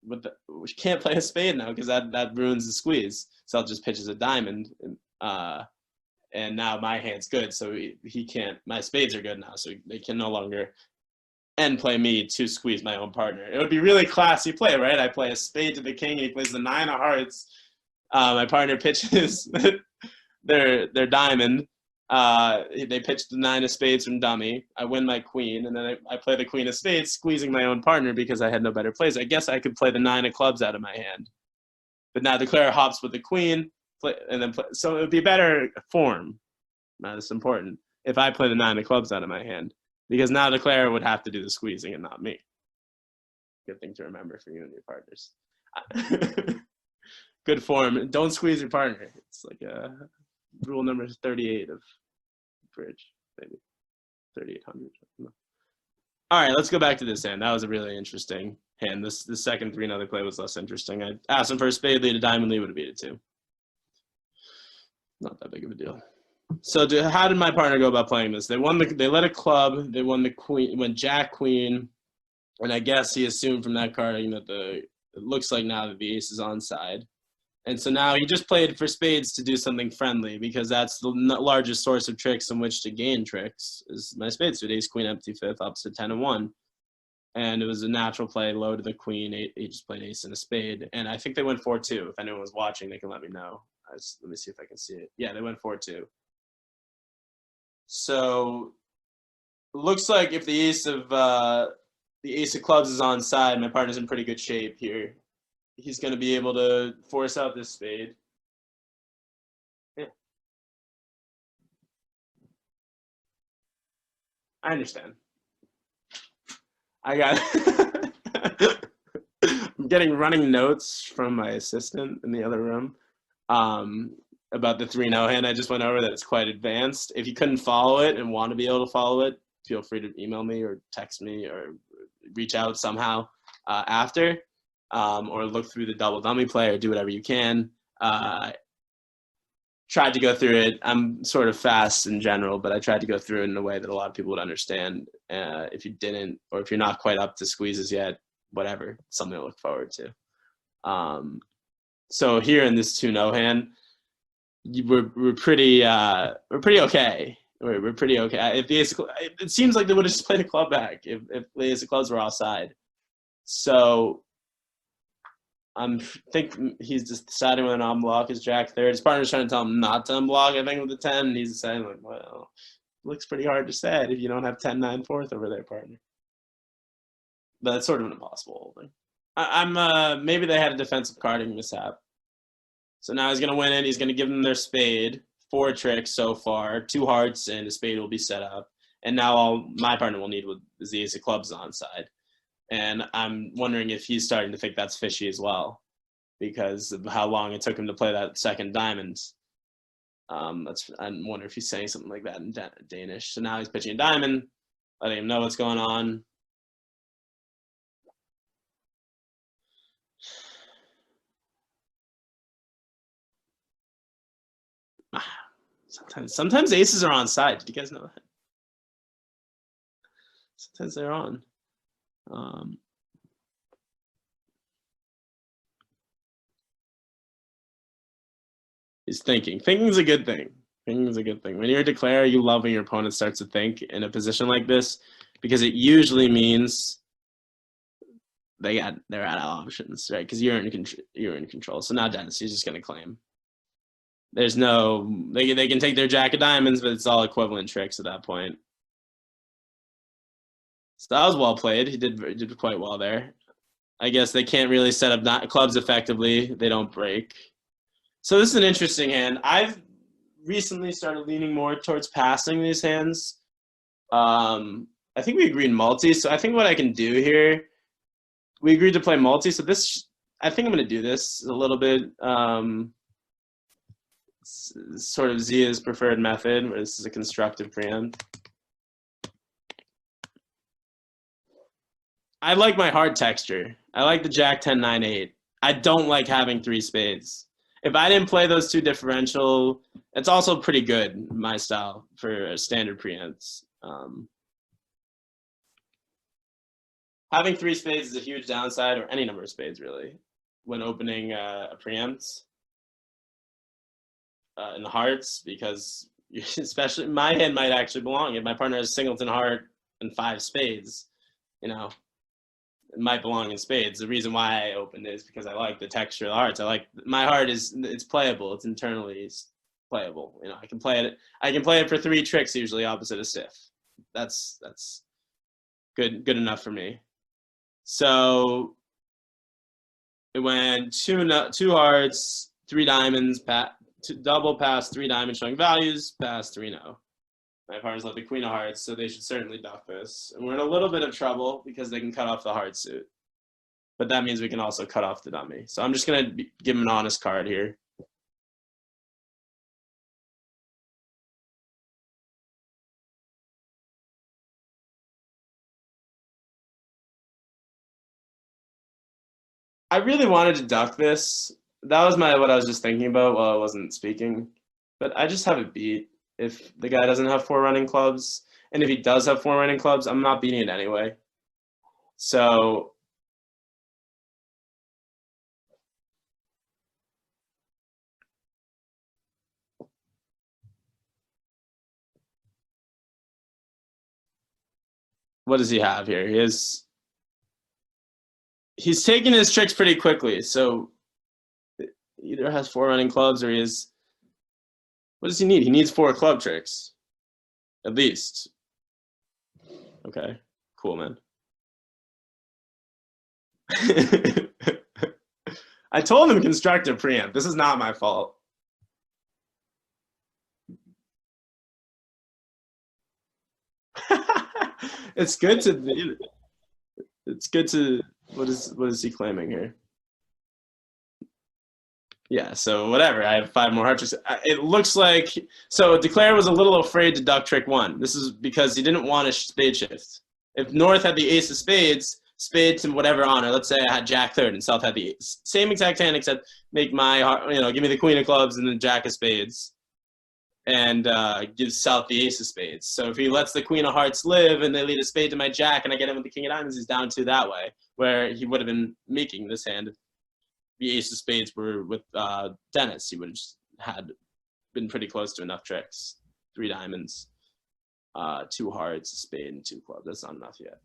we can't play a spade now because that ruins the squeeze. So I'll just pitch as a diamond, and now my hand's good. So he can't. My spades are good now, so they can no longer end play me to squeeze my own partner. It would be really classy play, right? I play a spade to the king, and he plays the 9 of hearts. My partner pitches their diamond. They pitch the 9 of spades from dummy. I win my queen, and then I play the queen of spades, squeezing my own partner because I had no better plays. I guess I could play the 9 of clubs out of my hand. But now the declare hops with the queen, and then so it would be better form. Now that's important. If I play the 9 of clubs out of my hand, because now the declare would have to do the squeezing and not me. Good thing to remember for you and your partners. Good form. Don't squeeze your partner. It's like rule number 38 of bridge, maybe 3800. All right, let's go back to this hand. That was a really interesting hand. This second 3-0 play was less interesting. I asked him for a spade lead, a diamond lead, would have beat it too. Not that big of a deal. So how did my partner go about playing this? They let a club. They won the queen. Went Jack Queen, and I guess he assumed from that card that it looks like now that the ace is onside. And so now he just played for spades to do something friendly because that's the largest source of tricks in which to gain tricks is my spades suit, ace, queen, empty, fifth, ups to 10 and 1. And it was a natural play, low to the queen. He just played ace and a spade. And I think they went 4-2. If anyone was watching, they can let me know. Let me see if I can see it. Yeah, they went 4-2. So it looks like if the ace of clubs is onside, my partner's in pretty good shape here. He's going to be able to force out this spade. Yeah. I understand. I'm getting running notes from my assistant in the other room about the 3-0 hand I just went over that it's quite advanced. If you couldn't follow it and want to be able to follow it, feel free to email me or text me or reach out somehow after. Or look through the double dummy play or do whatever you can. Tried to go through it. I'm sort of fast in general, but I tried to go through it in a way that a lot of people would understand. If you didn't, or if you're not quite up to squeezes yet, whatever, something to look forward to. So here in this 2-0 hand, we're pretty okay. We're pretty okay. If the ace, it seems like they would have just played a club back if the ace of clubs were offside. So I think he's just deciding whether to unblock his jack third. His partner's trying to tell him not to unblock, I think, with the 10. And he's saying, like, well, it looks pretty hard to set if you don't have 10-9 fourth over there, partner. But it's sort of an impossible holding. Maybe they had a defensive carding mishap. So now he's going to win it. He's going to give them their spade. 4 tricks so far. 2 hearts and a spade will be set up. And now all my partner will need is the ace of clubs on side. And I'm wondering if he's starting to think that's fishy as well, because of how long it took him to play that second diamond. I wonder if he's saying something like that in Danish. So now he's pitching a diamond, letting him know what's going on. Sometimes aces are on side. Did you guys know that? Sometimes they're on. He's thinking. Thinking is a good thing. Thinking is a good thing. When you're a declare, you love when your opponent starts to think in a position like this, because it usually means they're out of options, right? Because you're in control. So now Dennis, he's just going to claim. There's no, they can take their jack of diamonds, but it's all equivalent tricks at that point. So that was well played. He did quite well there. I guess they can't really set up clubs effectively. They don't break. So this is an interesting hand. I've recently started leaning more towards passing these hands. I think we agreed multi. So I think what I can do here, we agreed to play multi. So this, I think I'm going to do this a little bit. Sort of Zia's preferred method, where this is a constructive preempt. I like my heart texture. I like the jack 10 9 8. I don't like having 3 spades. If I didn't play those 2 differential, it's also pretty good, my style, for standard preempts. Having 3 spades is a huge downside, or any number of spades really, when opening a preempt in the hearts, because especially my hand might actually belong. If my partner has singleton heart and 5 spades, you know, it might belong in spades. The reason why I opened it is because I like the texture of the hearts. I like my heart it's playable. It's internally playable. You know, I can play it for 3 tricks usually opposite a stiff. That's good enough for me. So it went 2 hearts, 3 diamonds, double pass 3 diamonds showing values, pass 3 no. My partners left the queen of hearts, so they should certainly duck this. And we're in a little bit of trouble because they can cut off the heart suit. But that means we can also cut off the dummy. So I'm just going to give him an honest card here. I really wanted to duck this. That was what I was just thinking about while I wasn't speaking. But I just have it beat. If the guy doesn't have 4 running clubs, and if he does have 4 running clubs, I'm not beating it anyway. So what does he have here? He's taking his tricks pretty quickly. So either has 4 running clubs, or he has. What does he need? He needs 4 club tricks, at least. Okay, cool, man. I told him constructive preempt. This is not my fault. It's good to. It's good to. What is he claiming here? Yeah, so whatever. I have 5 more heart tricks. It looks like, so Declare was a little afraid to duck trick 1. This is because he didn't want a spade shift. If North had the ace of spades, spade to whatever honor. Let's say I had jack 3rd and South had the ace. Same exact hand, except make my heart, give me the queen of clubs and then jack of spades, and give South the ace of spades. So if he lets the queen of hearts live and they lead a spade to my jack and I get him with the king of diamonds, he's down 2 that way, where he would have been making this hand. The ace of spades were with Denis, he would have just been pretty close to enough tricks. 3 diamonds, 2 hearts, a spade, and 2 clubs. That's not enough yet.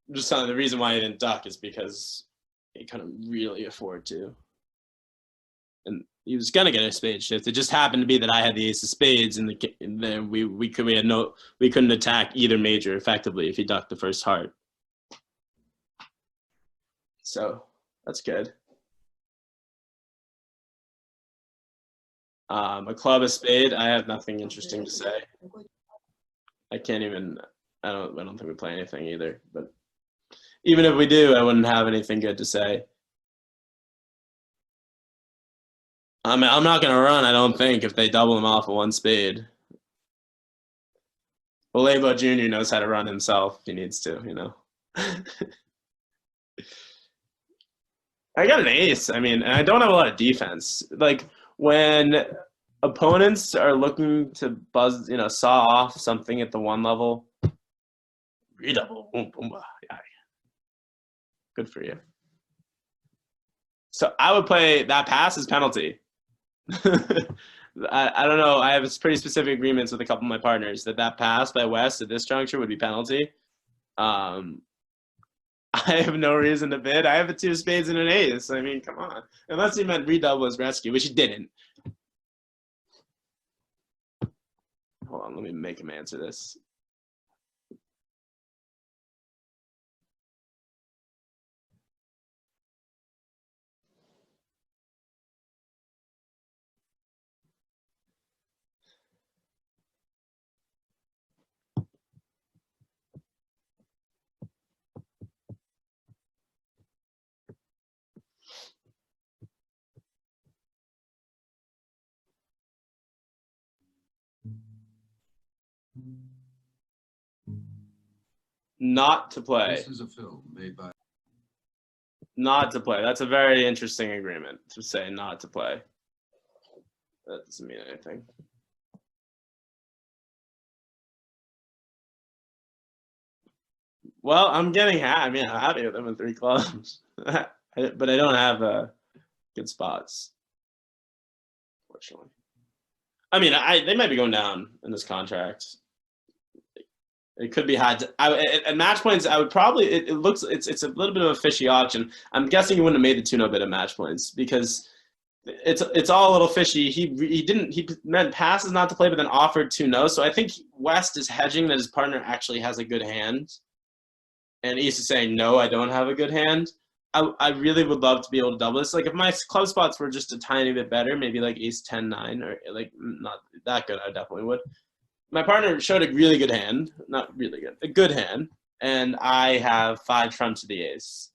I'm just telling you, the reason why he didn't duck is because he couldn't really afford to. And he was gonna get a spade shift. It just happened to be that I had the ace of spades, and then we couldn't attack either major effectively if he ducked the first heart. So that's good. A club, a spade. I have nothing interesting to say. I can't even. I don't think we play anything either. But even if we do, I wouldn't have anything good to say. I mean, I'm not gonna run. I don't think if they double him off of one spade. Olebo Jr. knows how to run himself if he needs to. You know. I got an ace. I mean, and I don't have a lot of defense. Like when opponents are looking to buzz, saw off something at the one level, redouble, boom, boom, yeah. Good for you. So I would play that pass as penalty. I don't know. I have pretty specific agreements with a couple of my partners that pass by West at this juncture would be penalty. I have no reason to bid. I have a 2 spades and an ace. I mean, come on. Unless he meant redouble as rescue, which he didn't. Hold on, let me make him answer this. Not to play. This is a film made by. Not to play. That's a very interesting agreement to say not to play. That doesn't mean anything. Well, I'm getting I'm happy with them in 3 clubs, but I don't have good spots, fortunately. I mean, they might be going down in this contract. It could be high. At match points, I would probably. It looks. It's a little bit of a fishy auction. I'm guessing he wouldn't have made the 2-0 bid at match points because it's all a little fishy. He meant passes not to play, but then offered 2-0. So I think West is hedging that his partner actually has a good hand, and East is saying no, I don't have a good hand. I really would love to be able to double this. Like if my club spots were just a tiny bit better, maybe like Ace 10-9 or like not that good, I definitely would. My partner showed a really good hand, not really good, a good hand, and I have 5 trumps to the ace.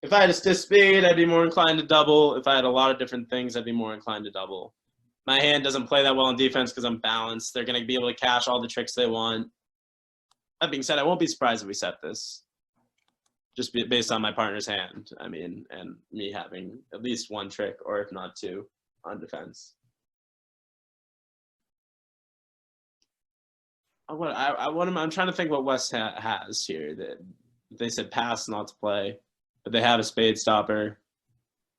If I had a stiff spade, I'd be more inclined to double. If I had a lot of different things, I'd be more inclined to double. My hand doesn't play that well in defense because I'm balanced. They're going to be able to cash all the tricks they want. That being said, I won't be surprised if we set this, just based on my partner's hand. I mean, and me having at least 1 trick, or if not 2, on defense. I'm trying to think what West has here. That they said pass not to play, but they have a spade stopper.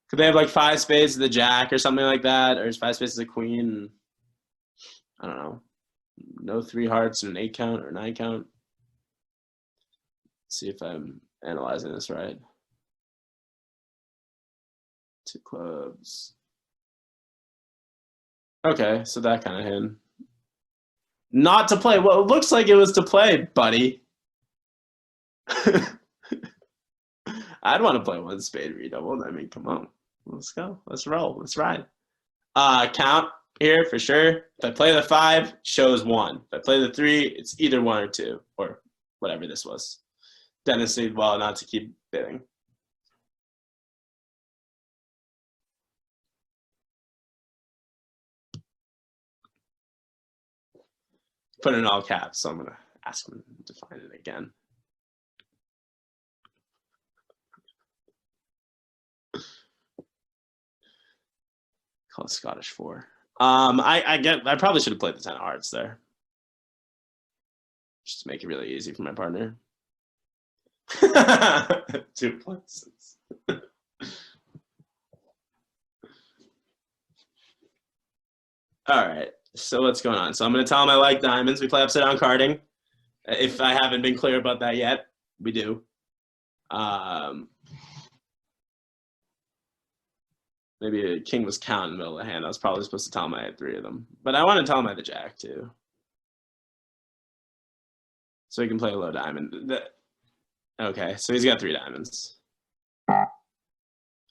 Could they have like 5 spades to the jack or something like that, or 5 spades to the queen? I don't know. No 3 hearts and an 8 count or 9 count. Let's see if I'm analyzing this right. 2 clubs. Okay, so that kind of hand. Not to play. Well, it looks like it was to play, buddy. I'd want to play 1 spade redoubled. I mean, come on. Let's go. Let's roll. Let's ride. Count here for sure. If I play the 5, shows 1. If I play the 3, it's either 1 or 2, or whatever this was. Denis did well not to keep bidding. Put it in all caps, so I'm going to ask him to find it again. Call it Scottish 4. I probably should have played the 10 of hearts there, just to make it really easy for my partner. 2 places. All right. So what's going on? So I'm going to tell him I like diamonds. We play upside down carding. If I haven't been clear about that yet, we do. Maybe a king was count in the middle of the hand. I was probably supposed to tell him I had 3 of them. But I want to tell him I had the jack too. So he can play a low diamond. Okay, so he's got 3 diamonds.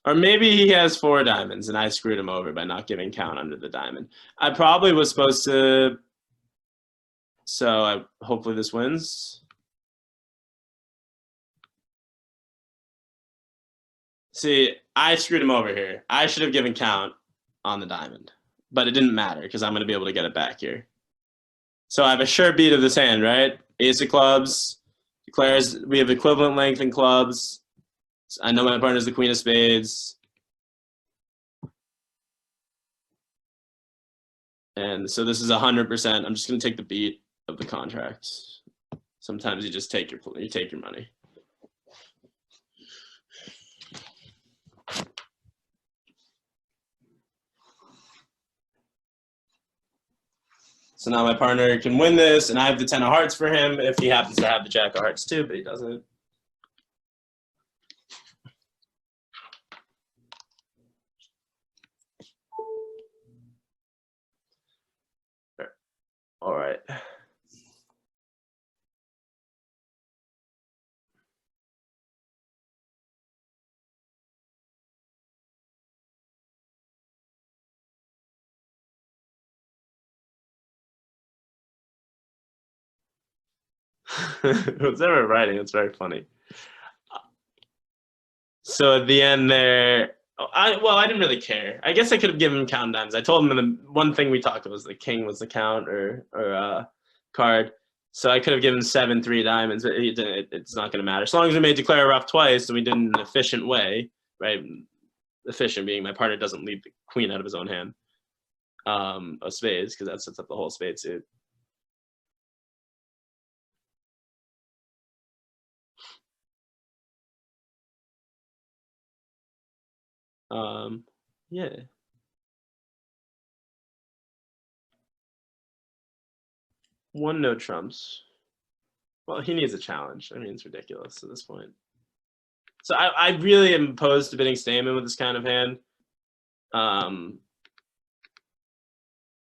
Or maybe he has 4 diamonds and I screwed him over by not giving count under the diamond. I probably was supposed to, so hopefully this wins. See, I screwed him over here. I should have given count on the diamond, but it didn't matter because I'm going to be able to get it back here. So I have a sure beat of this hand, right? Ace of clubs declares we have equivalent length in clubs. I know my partner's the queen of spades. And so this is 100%. I'm just going to take the beat of the contract. Sometimes you just take your money. So now my partner can win this, and I have the 10 of hearts for him if he happens to have the jack of hearts too, but he doesn't. All right. Whoever writing, it's very funny. So at the end there, I didn't really care. I guess I could have given him count dimes. I told him the one thing we talked about was the king was the count or card. So I could have given 7 3 diamonds, but it's not going to matter. As long as we made declare rough twice and we did it in an efficient way, right? Efficient being my partner doesn't leave the queen out of his own hand of spades, because that sets up the whole spade suit. Yeah. One no trumps. Well, he needs a challenge. I mean, it's ridiculous at this point. So I really am opposed to bidding Stayman with this kind of hand. I don't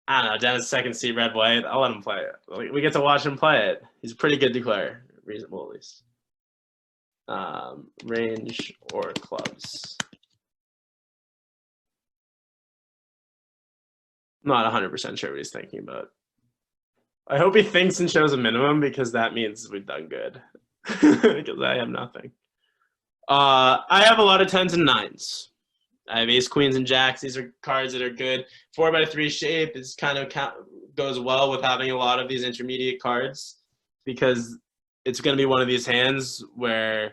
know, Dennis second seat red white. I'll let him play it. We get to watch him play it. He's a pretty good declare, reasonable at least. Range or clubs. I'm not 100% sure what he's thinking about. I hope he thinks and shows a minimum, because that means we've done good. Because I have nothing. I have a lot of 10s and 9s. I have ace, queens, and jacks. These are cards that are good. 4x3 shape is kind of goes well with having a lot of these intermediate cards, because it's going to be one of these hands where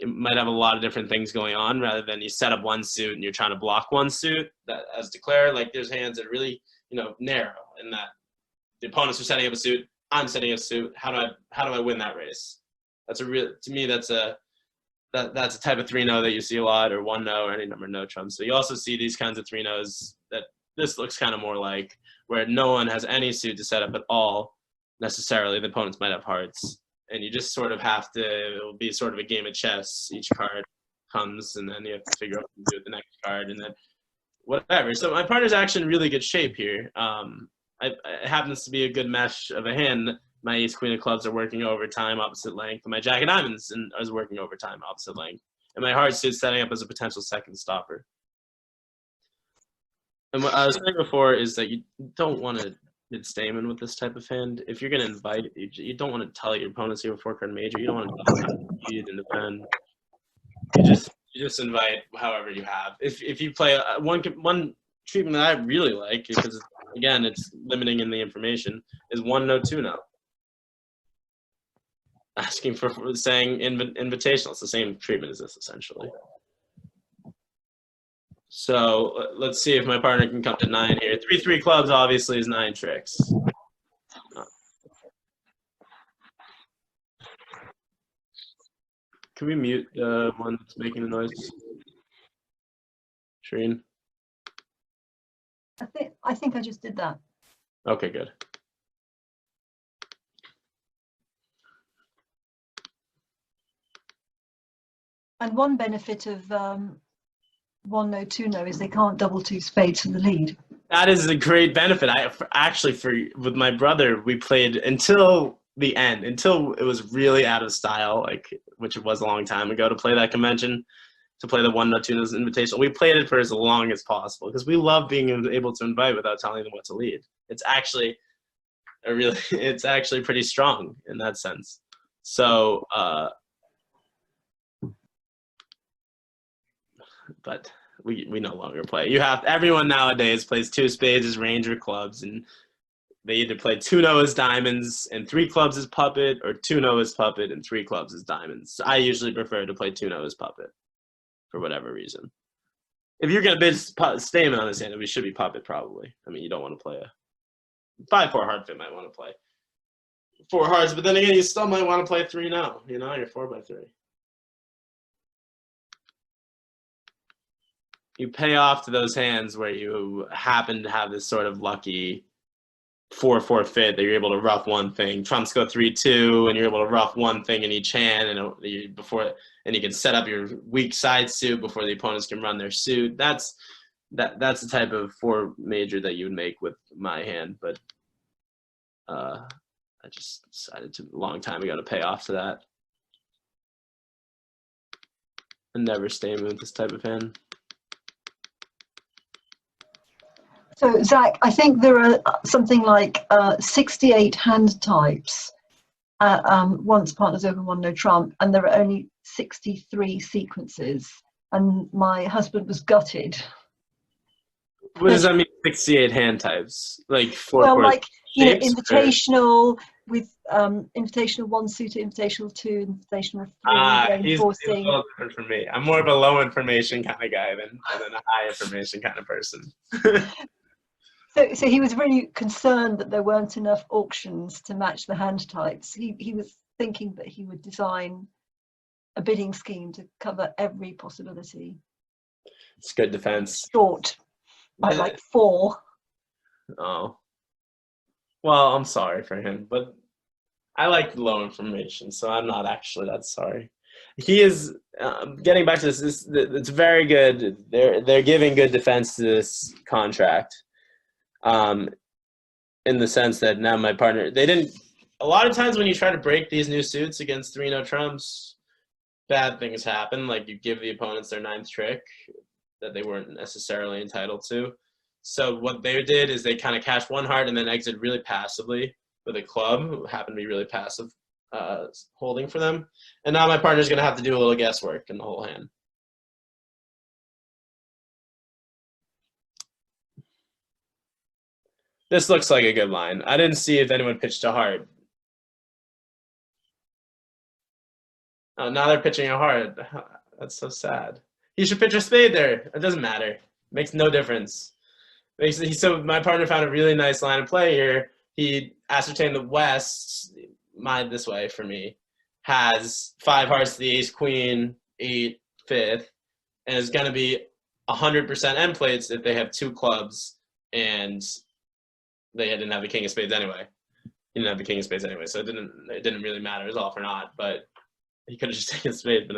it might have a lot of different things going on, rather than you set up one suit and you're trying to block one suit that as declare. Like, there's hands that are really, narrow in that the opponents are setting up a suit, I'm setting up a suit. How do I win that race? That's to me that's a type of 3-no that you see a lot, or 1-no, or any number of no trumps. So you also see these kinds of 3-nos that this looks kind of more like, where no one has any suit to set up at all necessarily. The opponents might have hearts, and you just sort of have to, it'll be sort of a game of chess. Each card comes, and then you have to figure out what to do with the next card, and then whatever. So my partner's actually in really good shape here. It happens to be a good mesh of a hand. My ace, queen of clubs are working overtime, opposite length. And my jack of diamonds is working overtime, opposite length. And my heart suit's setting up as a potential second stopper. And what I was saying before is that you don't want to mid Stayman with this type of hand. If you're going to invite, you don't want to tell your opponents you have a 4-card major. You don't want to lead and defend. You just invite however you have. If you play one treatment that I really like, because again it's limiting in the information, is 1-no 2-no. Asking for saying invitational. It's the same treatment as this essentially. So let's see if my partner can come to 9 here. 3-3 clubs obviously is 9 tricks. Can we mute the one that's making the noise? Shireen? I think I just did that. Okay, good. And one benefit of 1-no 2-no is they can't double 2 spades for the lead. That is a great benefit. With my brother, we played until the end, until it was really out of style, which it was a long time ago to play that convention. to play the 1-no 2-no's invitational. We played it for as long as possible because we love being able to invite without telling them what to lead. It's actually it's actually pretty strong in that sense. So, but we no longer play. Everyone nowadays plays 2 spades as range or clubs, and they either play 2-no as diamonds and 3 clubs as puppet, or 2-no as puppet and 3 clubs as diamonds. I usually prefer to play 2-no as puppet for whatever reason. If you're going to bid statement on this hand, we should be puppet probably. I mean, you don't want to play a 5-4 hard fit. Might want to play 4 hearts, but then again, you still might want to play 3-no. You know, you're 4x3. You pay off to those hands where you happen to have this sort of lucky 4-4 fit that you're able to ruff one thing. Trumps go 3-2, and you're able to ruff one thing in each hand, and you can set up your weak side suit before the opponents can run their suit. That's the type of 4 major that you would make with my hand, but I just decided a long time ago to pay off to that and never stay with this type of hand. So, Zach, I think there are something like 68 hand types once partners open 1-no trump, and there are only 63 sequences. And my husband was gutted. What does that mean, 68 hand types? Like 4 Well, chords like, you know, shapes, invitational with invitational 1 suited, invitational 2, invitational 3, he's a reinforcing. little different from me. I'm more of a low information kind of guy than a high information kind of person. So he was really concerned that there weren't enough auctions to match the hand types. He was thinking that he would design a bidding scheme to cover every possibility. It's good defense. Short by like 4. Oh. Well, I'm sorry for him, but I like low information, so I'm not actually that sorry. He is getting back to this. It's very good. They're giving good defense to this contract, in the sense that now my partner, they didn't. A lot of times when you try to break these new suits against 3-no trumps, bad things happen. Like you give the opponents their 9th trick that they weren't necessarily entitled to. So what they did is they kind of cashed 1 heart and then exited really passively with a club, who happened to be really passive holding for them. And now my partner's going to have to do a little guesswork in the whole hand. This looks like a good line. I didn't see if anyone pitched a heart. Oh, now they're pitching a heart. That's so sad. He should pitch a spade there. It doesn't matter. Makes no difference. So my partner found a really nice line of play here. He ascertained the West, this way for me, has 5 hearts to the ace, queen, 8, 5th, and is going to be 100% end plates if they have 2 clubs, and they didn't have the king of spades anyway. He didn't have the king of spades anyway, so it didn't really matter. It was all for naught, but he could have just taken spade,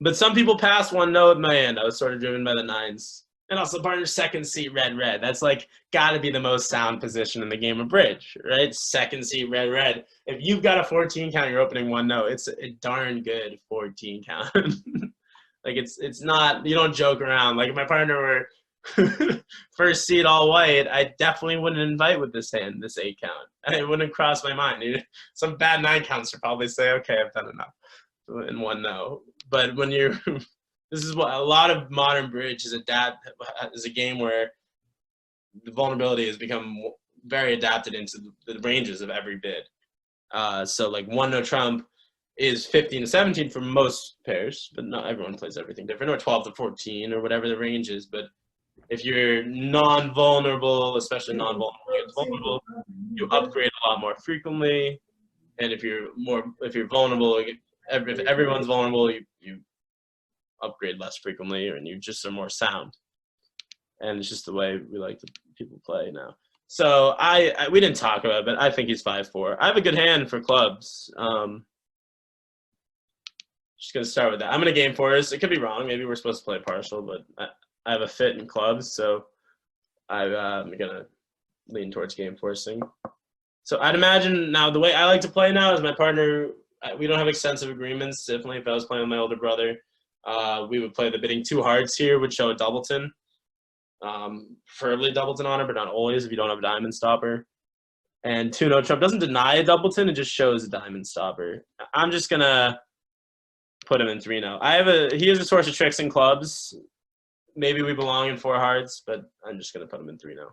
but some people pass 1-no with my hand. I was sort of driven by the 9s. And also partner's second seat, red. That's like got to be the most sound position in the game of bridge, right? Second seat, red. If you've got a 14 count, you're opening 1-no. It's a darn good 14 count. Like it's not, you don't joke around. Like if my partner were first seat all white, I definitely wouldn't invite with this hand, this 8 count. It wouldn't cross my mind. Some bad 9 counts would probably say, okay, I've done enough in 1-no. But when you're this is what a lot of modern bridge is a game where the vulnerability has become very adapted into the ranges of every bid. So like 1-no trump is 15 to 17 for most pairs, but not everyone plays everything different, or 12 to 14 or whatever the range is. But if you're non-vulnerable, especially non-vulnerable against vulnerable, you upgrade a lot more frequently. And if you're vulnerable, if everyone's vulnerable, you upgrade less frequently, and you just are more sound. And it's just the way we like to people play now. So we didn't talk about it, but I think he's 5-4. I have a good hand for clubs. Just gonna start with that. I'm gonna game force. It could be wrong. Maybe we're supposed to play partial, but I have a fit in clubs, so I'm gonna lean towards game forcing. So I'd imagine now the way I like to play now is my partner we don't have extensive agreements. Definitely, if I was playing with my older brother, we would play the bidding 2 hearts here, would show a doubleton. Preferably doubleton honor, but not always if you don't have a diamond stopper. And 2 no trump doesn't deny a doubleton, it just shows a diamond stopper. I'm just gonna put him in 3-0. He has a source of tricks and clubs. Maybe we belong in 4 hearts, but I'm just gonna put him in 3-0.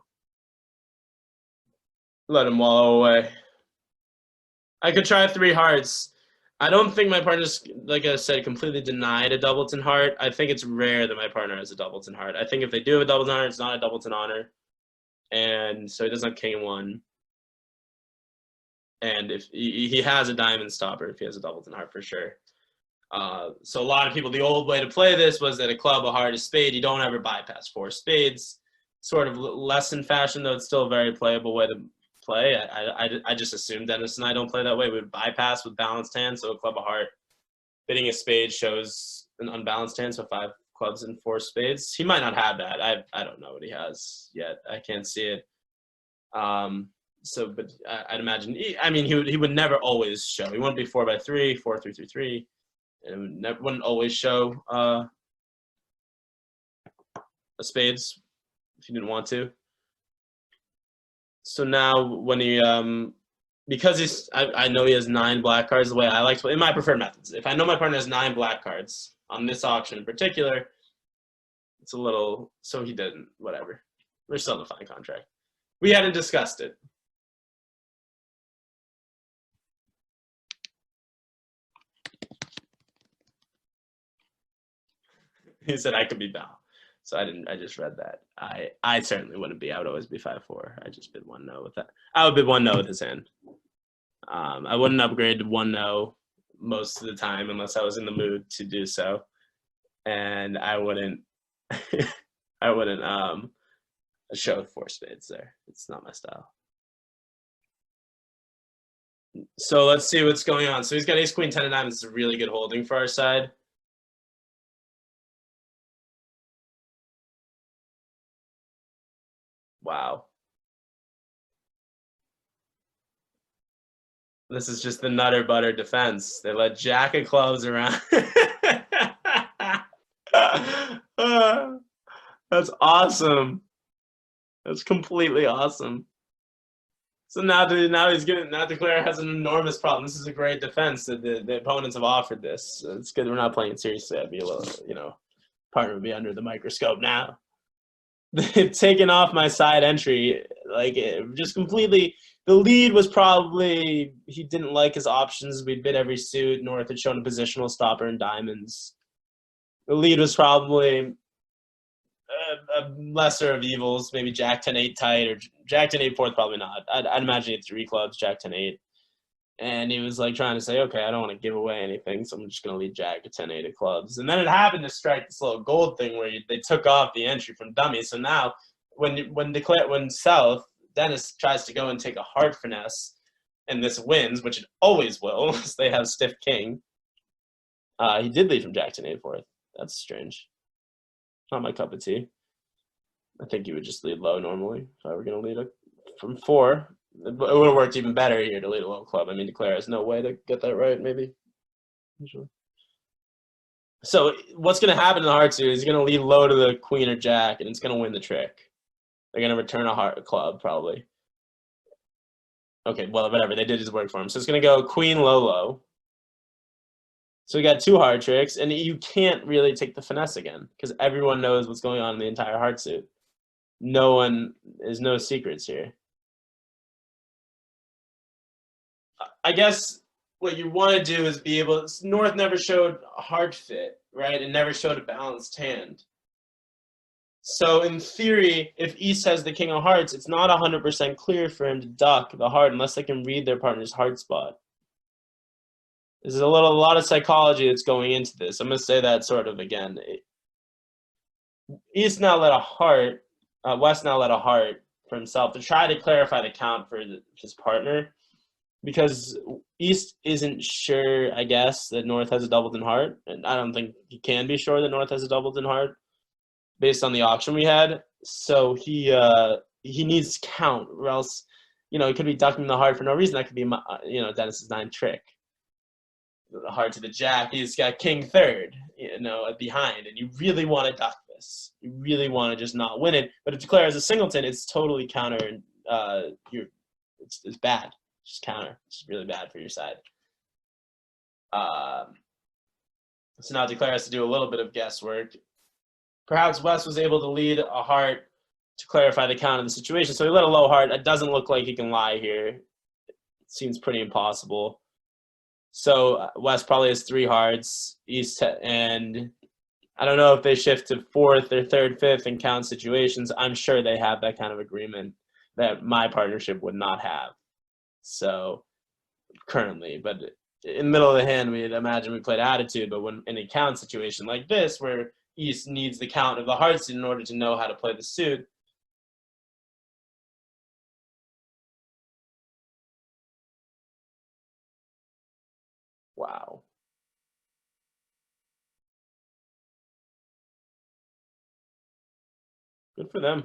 Let him wallow away. I could try 3 hearts. I don't think my partner's, like I said, completely denied a doubleton heart. I think it's rare that my partner has a doubleton heart. I think if they do have a doubleton heart, it's not a doubleton honor. And so he doesn't have king 1. And if he has a diamond stopper, if he has a doubleton heart for sure. So a lot of people, the old way to play this was that a club, a heart, a spade, you don't ever bypass 4 spades. Sort of less in fashion, though it's still a very playable way to play. I just assume Dennis and I don't play that way. We would bypass with balanced hands, so a club, a heart. Bidding a spade shows an unbalanced hand, so 5 clubs and 4 spades. He might not have that. I don't know what he has yet. I can't see it. So, but I'd imagine, he would never always show. He wouldn't be 4x3, 4-3-3-3. And wouldn't always show a spades if he didn't want to. So now when he, because I know he has 9 black cards the way I like to play, in my preferred methods. If I know my partner has 9 black cards on this auction in particular, it's a little, so he didn't, whatever. We're still in the fine contract. We hadn't discussed it. He said I could be Bell. So I just read that. I certainly wouldn't be. I would always be 5-4. I just bid 1 no with that. I would bid 1 no with his hand. I wouldn't upgrade to 1 no most of the time unless I was in the mood to do so. And I wouldn't show 4 spades there. It's not my style. So let's see what's going on. So he's got ace, queen, 10 of diamonds. It's a really good holding for our side. Wow. This is just the nutter butter defense. They let jack of clubs around. That's awesome. That's completely awesome. So now Declare has an enormous problem. This is a great defense that the opponents have offered this. It's good we're not playing it seriously. I'd be a little, partner would be under the microscope now. They've taken off my side entry, just completely. The lead was probably he didn't like his options. We bid every suit. North had shown a positional stopper in diamonds. The lead was probably a lesser of evils, maybe Jack 10-8 tight or Jack 10-8 fourth, probably not. I'd imagine he had 3 clubs, Jack 10-8. And he was trying to say, okay, I don't want to give away anything, so I'm just going to lead Jack to 10-8 of clubs. And then it happened to strike this little gold thing where they took off the entry from dummy. So now when South, Denis tries to go and take a hard finesse, and this wins, which it always will, because they have stiff king. He did lead from Jack 10-8 fourth. That's strange. Not my cup of tea. I think you would just lead low normally if I were going to lead from 4. It would have worked even better here to lead a low club. Declare has no way to get that right, maybe. Usually. So what's going to happen in the hard suit is he's going to lead low to the queen or jack, and it's going to win the trick. They're going to return a club, probably. Okay, well, whatever. They did his work for him. So it's going to go queen, low, low. So we got 2 hard tricks, and you can't really take the finesse again because everyone knows what's going on in the entire hard suit. There's no secrets here. I guess what you want to do is be able. North never showed a hard fit, right? It never showed a balanced hand. So in theory, if East has the king of hearts, it's not 100% clear for him to duck the heart unless they can read their partner's heart spot. There's a lot of psychology that's going into this. I'm going to say that sort of again. East now let a heart, West now let a heart for himself to try to clarify the count for his partner. Because East isn't sure, I guess, that North has a doubleton heart. And I don't think he can be sure that North has a doubleton heart based on the auction we had. So he needs to count, or else, he could be ducking the heart for no reason. That could be, Dennis's 9 trick. the heart to the jack, he's got king third, behind, and you really want to duck this. You really want to just not win it. But if declare as a singleton, it's totally counter. It's bad. Just counter. It's really bad for your side. So now declare has to do a little bit of guesswork. Perhaps Wes was able to lead a heart to clarify the count of the situation. So he let a low heart. It doesn't look like he can lie here. It seems pretty impossible. So Wes probably has 3 hearts. And I don't know if they shift to 4th or 3rd, 5th and count situations. I'm sure they have that kind of agreement that my partnership would not have. So currently, but in the middle of the hand, we'd imagine we played attitude. But when in a count situation like this, where East needs the count of the hearts in order to know how to play the suit, wow. Good for them.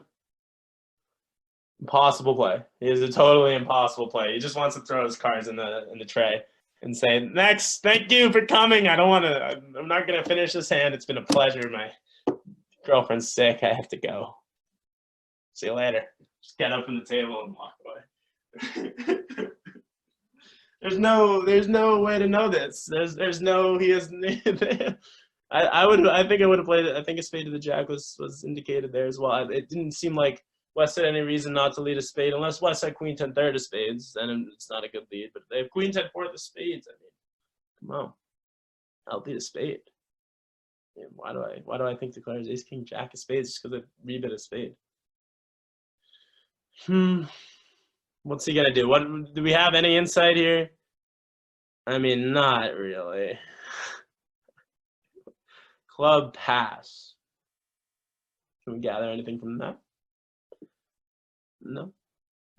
Impossible play. It is a totally impossible play. He just wants to throw his cards in the tray and say, next, thank you for coming. I'm not going to finish this hand. It's been a pleasure. My girlfriend's sick. I have to go. See you later. Just get up from the table and walk away. There's no way to know this. There's no, he has, I think I would have played it. I think a spade to the jack was indicated there as well. It didn't seem like West had any reason not to lead a spade, unless West had queen 10 third of spades, then it's not a good lead. But if they have queen 10 fourth of spades, I mean, come on, I'll lead a spade. Man, why do I think declares ace king jack of spades just because I rebid a spade? What's he gonna do? What do we have any insight here? I mean, not really. Club pass. Can we gather anything from that? No.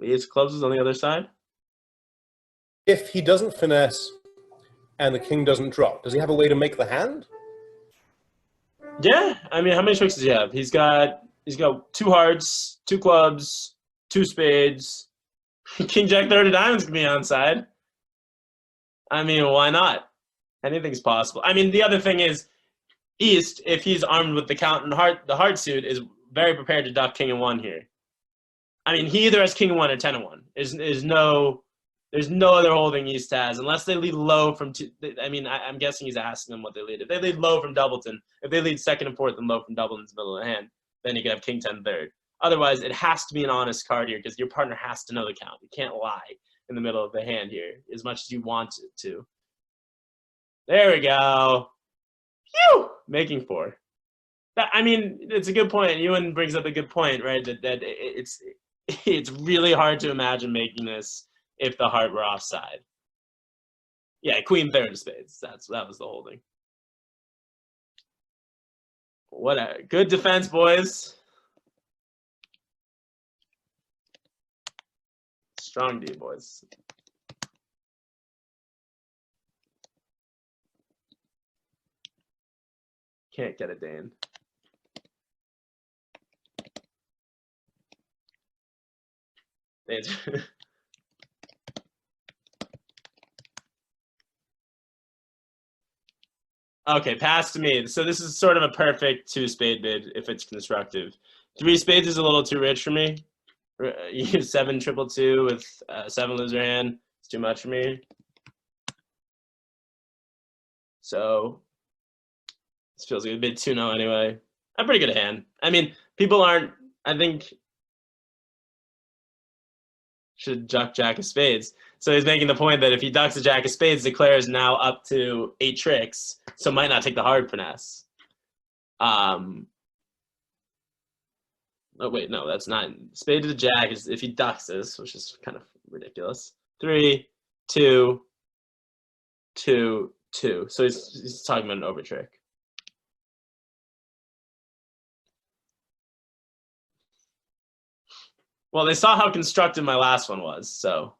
The ace of clubs is on the other side. If he doesn't finesse and the king doesn't drop, does he have a way to make the hand? Yeah, I mean, how many tricks does he have? He's got 2 hearts, 2 clubs, 2 spades. King jack third of diamonds can be onside. I mean, why not? Anything's possible. I mean, the other thing is, East, if he's armed with the count and the heart suit, is very prepared to duck king and 1 here. I mean, he either has king and 1 or 10 and 1. There's no other holding East has, unless they lead low from 2. I mean, I'm guessing he's asking them what they lead. If they lead low from doubleton, if they lead 2nd and 4th and low from doubleton's middle of the hand, then you can have king 10 third. Otherwise, it has to be an honest card here because your partner has to know the count. You can't lie in the middle of the hand here as much as you want it to. There we go. Phew! Making 4. I mean, it's a good point. Ewan brings up a good point, right? That it's really hard to imagine making this if the heart were offside. Yeah, queen third of spades. That was the holding. What a good defense, boys. Strong D, boys. Can't get a Dane. Okay, pass to me. So this is sort of a perfect 2 spade bid if it's constructive. 3 spades is a little too rich for me. You use 7 triple 2 with 7 loser hand. It's too much for me. So this feels like a bit 2-0 anyway. I'm pretty good at hand. I mean, people aren't, I think, should duck jack of spades. So he's making the point that if he ducks a jack of spades, declares now up to 8 tricks, so might not take the hard finesse. Oh wait, no, that's not. Spade to the jack is if he ducks this, which is kind of ridiculous. 3, 2, 2, 2. So he's talking about an over trick. Well, they saw how constructive my last one was, so.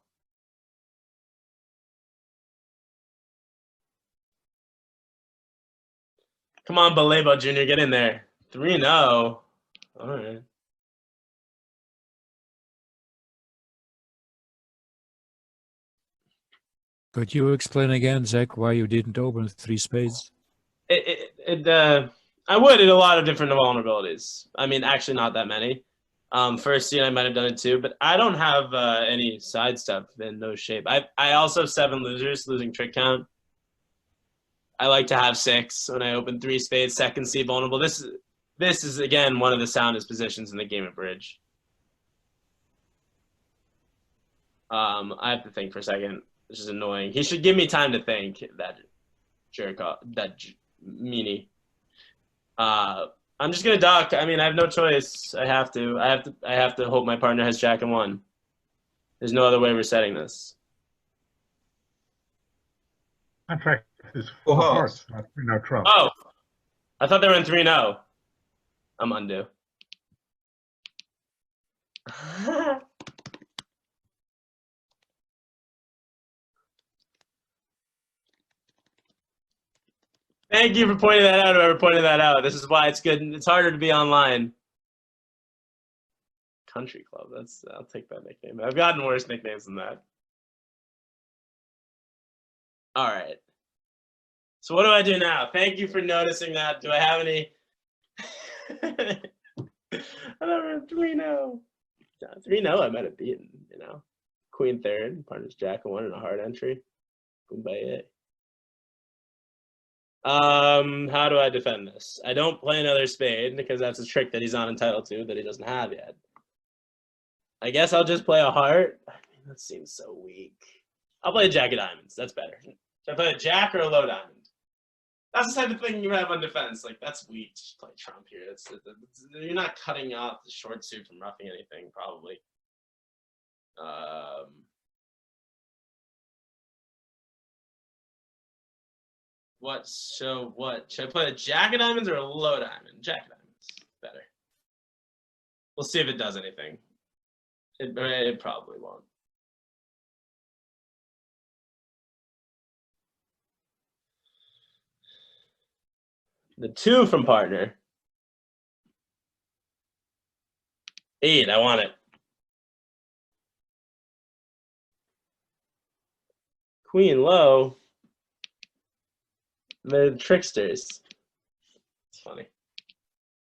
Come on, Balebo Jr., get in there. 3-0. All right. Could you explain again, Zach, why you didn't open 3 spades? I would in a lot of different vulnerabilities. I mean, actually not that many. First scene I might have done it too, but I don't have any sidestep in no shape. I also have 7 losers, losing trick count. I like to have 6 when I open 3 spades, second C vulnerable. This is again one of the soundest positions in the game of bridge. I have to think for a second, which is annoying. He should give me time to think. That jerk off, that meanie. I'm just gonna duck. I mean, I have no choice. I have to hope my partner has Jack and 1. There's no other way we're setting this. In fact, it's Full 4 hearts. hearts, not 3 trump. Oh, I thought they were in 3-0. I'm undo. Thank you for pointing that out, whoever pointed that out. This is why it's good. It's harder to be online. Country Club, I'll take that nickname. I've gotten worse nicknames than that. All right. So what do I do now? Thank you for noticing that. Do I have any? I never have 3-0. 3-0 I might have beaten, you know. Queen third, partner's Jack and 1 and a hard entry. Kumbaya. How do I defend this? I don't play another spade because that's a trick that he's not entitled to that he doesn't have yet. I guess I'll just play a heart. I mean, that seems so weak. I'll play a Jack of diamonds. That's better. Should I play a Jack or a low diamond? That's the type of thing you have on defense. Like, that's weak. Just play trump here. You're not cutting off the short suit from roughing anything, probably. What? So what? Should I play a Jack of diamonds or a low diamond? Jack of diamonds. Better. We'll see if it does anything. It probably won't. The 2 from partner. 8, I want it. Queen low. They're the tricksters. It's funny.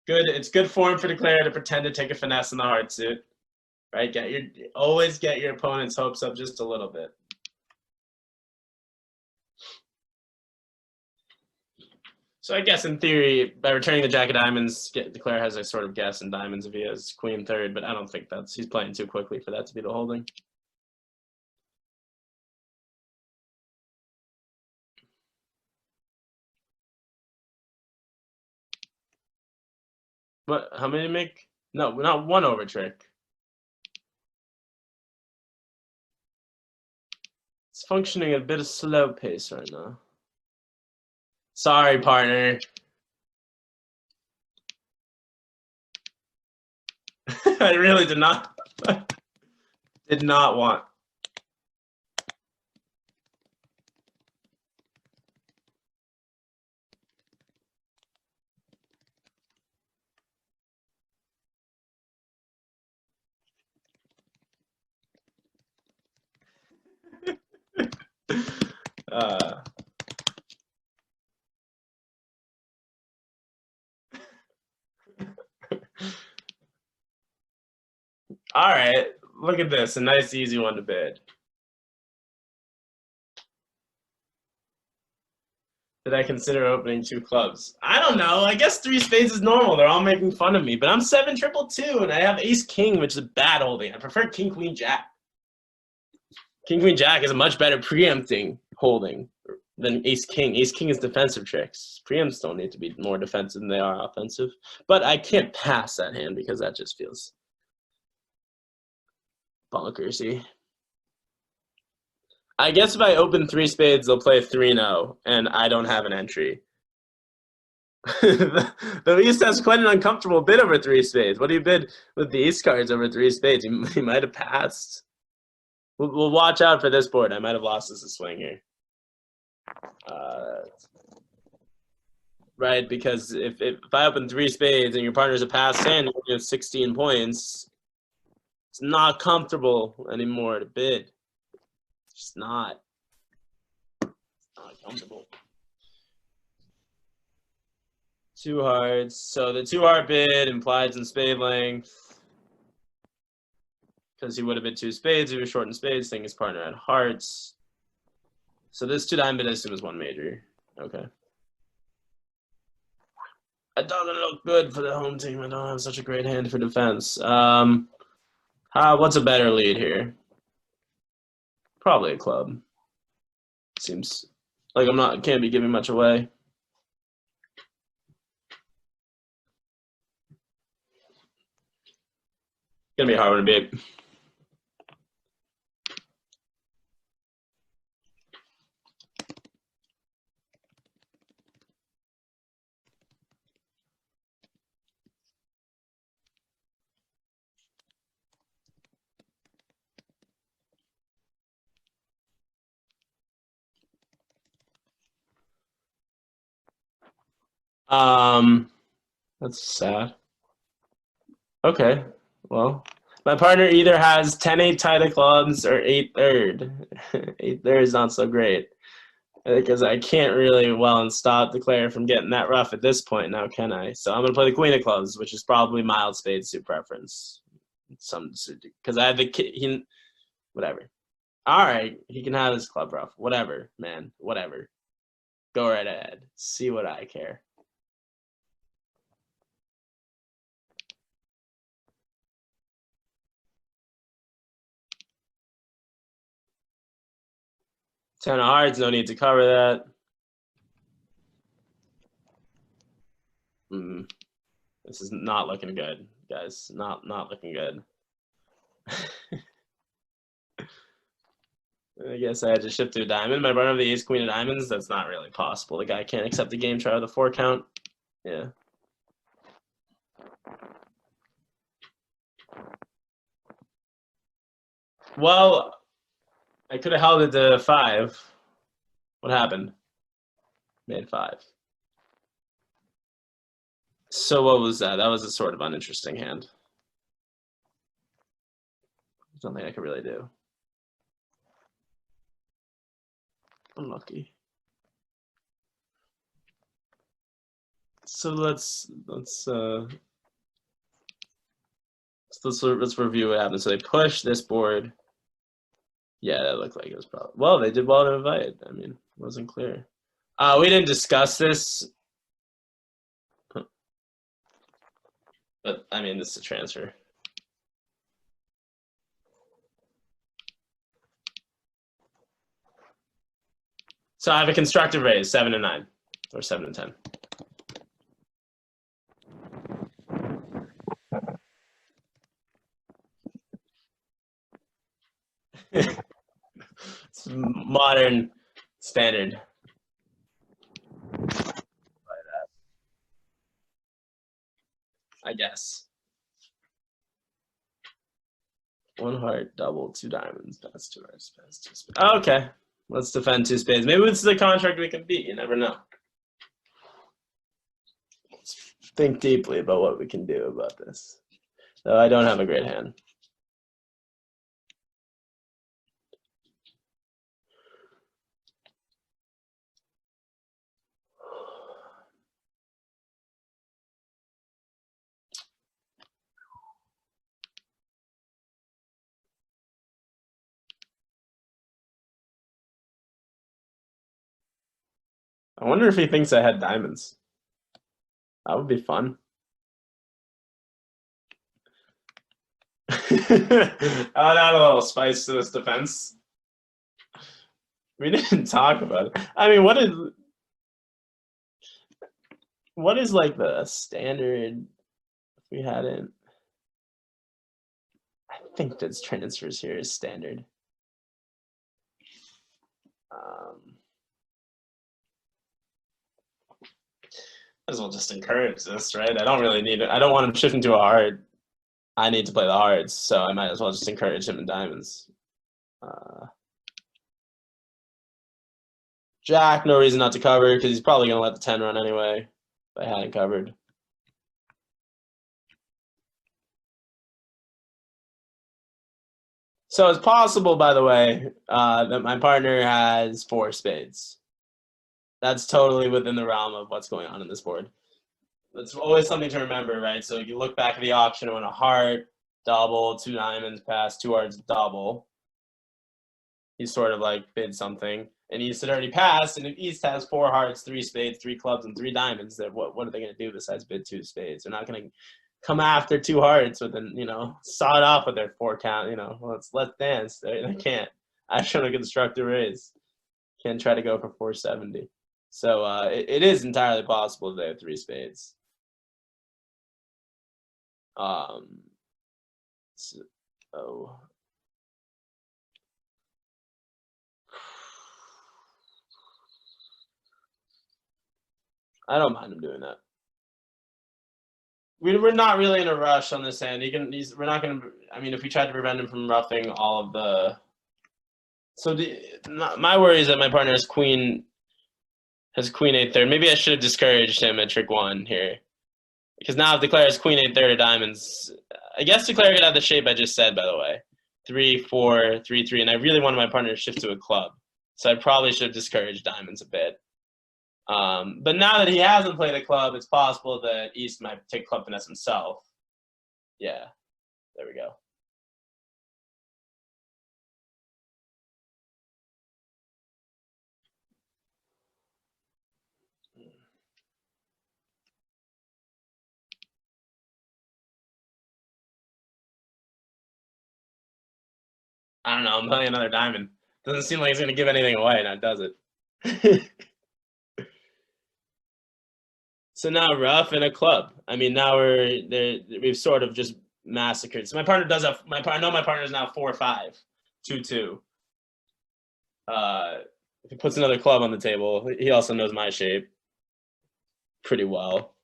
Good. It's good form for declarer to pretend to take a finesse in the hard suit. Right? Always get your opponent's hopes up just a little bit. So I guess in theory, by returning the Jack of diamonds, declare has a sort of guess in diamonds if he has queen third, but I don't think he's playing too quickly for that to be the holding. What? How many make? No, not 1 over trick. It's functioning at a bit of slow pace right now. Sorry, partner. I really did not want. All right, look at this, a nice easy one to bid. Did I consider opening 2 clubs? I don't know. I guess 3 spades is normal. They're all making fun of me, but I'm 7-2-2, and I have ace king, which is a bad holding. I prefer king queen jack. King queen jack is a much better preempting holding than ace king. Ace king is defensive tricks. Preempts don't need to be more defensive than they are offensive. But I can't pass that hand because that just feels bonkersy. I guess if I open 3 spades, they'll play 3-0, and I don't have an entry. The East has quite an uncomfortable bid over 3 spades. What do you bid with the East cards over 3 spades? He might have passed. We'll watch out for this board. I might have lost this a swing here. Right, because if I open 3 spades and your partner's a pass hand, you have 16 points. It's not comfortable anymore to bid. It's just not. Comfortable. 2 hearts. So the 2 heart bid implies in spade length. Because he would have bid 2 spades. He was short in spades, thinking his partner had hearts. So this 2 diamond bid, I assume, is 1 major. Okay. It doesn't look good for the home team. I don't have such a great hand for defense. What's a better lead here? Probably a club. Seems like can't be giving much away. Gonna be a hard one to beat. That's sad. Okay, well, my partner either has 10-8 tied of clubs or 8-3. 8-3 is not so great because I can't really and stop the player from getting that rough at this point now, can I? So I'm gonna play the queen of clubs, which is probably mild spade suit preference. Because I have the whatever. All right, he can have his club rough. Whatever, man. Whatever. Go right ahead. See what I care. Ten of hearts, no need to cover that. This is not looking good, guys. Not looking good. I guess I had to shift to a diamond. My partner of the ace queen of diamonds. That's not really possible. The guy can't accept the game try with a 4 count. Yeah. Well, I could have held it to 5. What happened? Made 5. So what was that? That was a sort of uninteresting hand. Something I could really do. Unlucky. So let's review what happened. So they pushed this board. Yeah, that looked like it was probably well. They did well to invite. I mean, it wasn't clear. We didn't discuss this, but I mean, this is a transfer. So I have a constructive raise, 7 and 9, or 7 and 10. It's modern standard. I guess. 1 heart, double, 2 diamonds, pass 2 hearts, pass 2 spades. Okay, let's defend 2 spades. Maybe this is a contract we can beat. You never know. Let's think deeply about what we can do about this. Though I don't have a great hand. I wonder if he thinks I had diamonds. That would be fun. I'll add a little spice to this defense. We didn't talk about it. I mean, what is like the standard if we hadn't? I think that's transfers here is standard. Might as well just encourage this, right? I don't really need it. I don't want him shifting to a hard. I need to play the hards, so I might as well just encourage him in diamonds. Jack, no reason not to cover because he's probably going to let the 10 run anyway if I hadn't covered. So it's possible, by the way, that my partner has 4 spades. That's totally within the realm of what's going on in this board. That's always something to remember, right? So you look back at the auction when a heart, double, 2 diamonds pass, 2 hearts, double. He sort of like bid something, and East had already passed, and if East has 4 hearts, 3 spades, 3 clubs, and 3 diamonds, then what are they going to do besides bid 2 spades? They're not going to come after 2 hearts with an, sawed off with their 4 count, let's dance. They can't. I've shown a constructive raise. Can't try to go for 470. So it is entirely possible they have 3 spades. I don't mind him doing that. We're not really in a rush on this hand. We're not going to. I mean, if we tried to prevent him from roughing all of the. So my worry is that my partner has queen 8/3. Maybe I should have discouraged him at trick 1 here, because now if declare has queen 8/3 of diamonds, I guess declare could have the shape I just said. By the way, 3, 4, 3, 3, and I really wanted my partner to shift to a club, so I probably should have discouraged diamonds a bit. But now that he hasn't played a club, it's possible that East might take club finesse himself. Yeah, there we go. I don't know, I'm playing another diamond. Doesn't seem like he's going to give anything away now, does it? So now rough and a club. I mean, now we've sort of just massacred. So my partner does have, I know my partner is now 4-5, 2-2. If he puts another club on the table, he also knows my shape pretty well.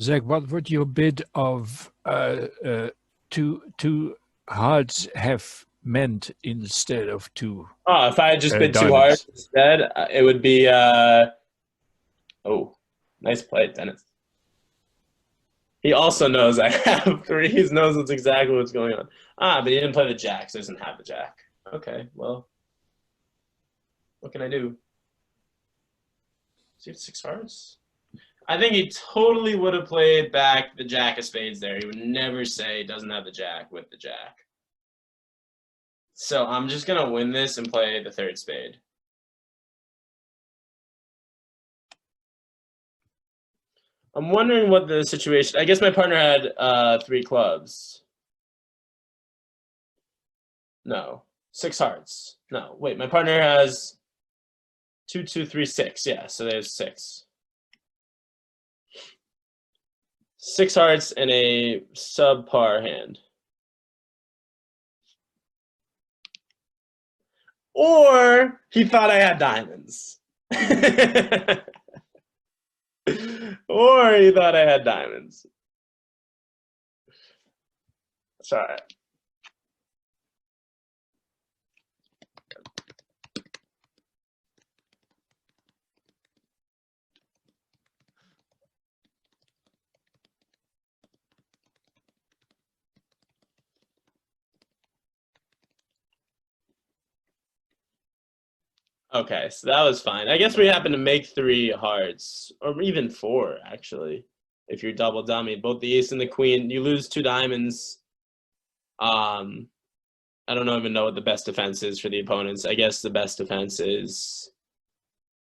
Zach, what would your bid of two hearts have meant instead of 2? Oh, if I had just bid 2 diamonds. hearts instead, it would be oh, nice play, Dennis. He also knows I have 3. He knows that's exactly what's going on. But he didn't play the jack, so he doesn't have the jack. Okay, well, what can I do? Does he have 6 hearts? I think he totally would have played back the jack of spades there. He would never say he doesn't have the jack with the jack. So I'm just going to win this and play the 3rd spade. I'm wondering what the situation. I guess my partner had 3 clubs. No, 6 hearts. No, wait, my partner has 2, 2, 3, 6. Yeah, so there's 6. 6 hearts and a subpar hand. Or he thought I had diamonds. Or he thought I had diamonds. Sorry. Okay, so that was fine. I guess we happen to make 3 hearts, or even 4, actually. If you're double dummy, both the ace and the queen, you lose 2 diamonds. I don't even know what the best defense is for the opponents. I guess the best defense is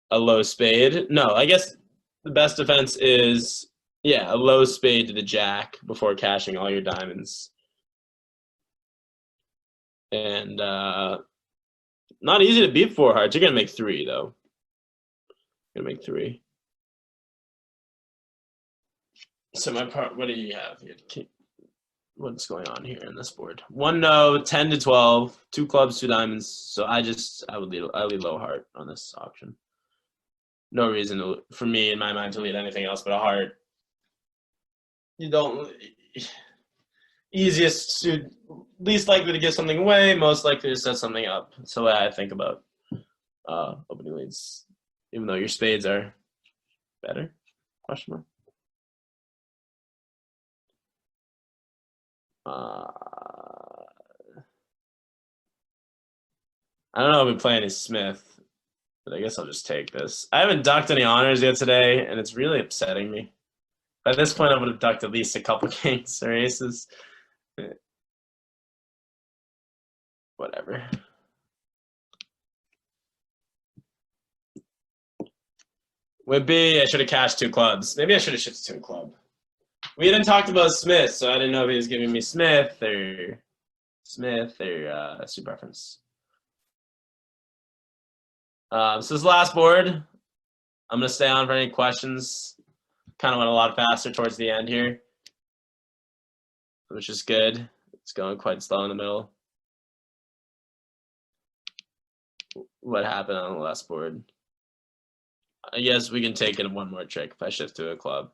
a low spade. No, I guess the best defense is, yeah, a low spade to the jack before cashing all your diamonds. And not easy to beat 4 hearts. You're going to make 3, though. You're going to make 3. So my part, what do you have here? What's going on here in this board? 1 no, 10 to 12, 2 clubs, 2 diamonds. So I would lead low heart on this auction. No reason for me in my mind to lead anything else but a heart. You don't. Easiest to, least likely to give something away, most likely to set something up. That's the way I think about opening leads. even though your spades are better? Question mark. I don't know if we play any Smith, but I guess I'll just take this. I haven't ducked any honors yet today, and it's really upsetting me. By this point, I would have ducked at least a couple kings or aces. Whatever. With B, I should have cashed 2 clubs. Maybe I should have shifted to a club. We hadn't talked about Smith, so I didn't know if he was giving me Smith or suit preference. So this is the last board. I'm going to stay on for any questions. Kind of went a lot faster towards the end here, which is good. It's going quite slow in the middle. What happened on the last board? I guess we can take it one more trick if I shift to a club.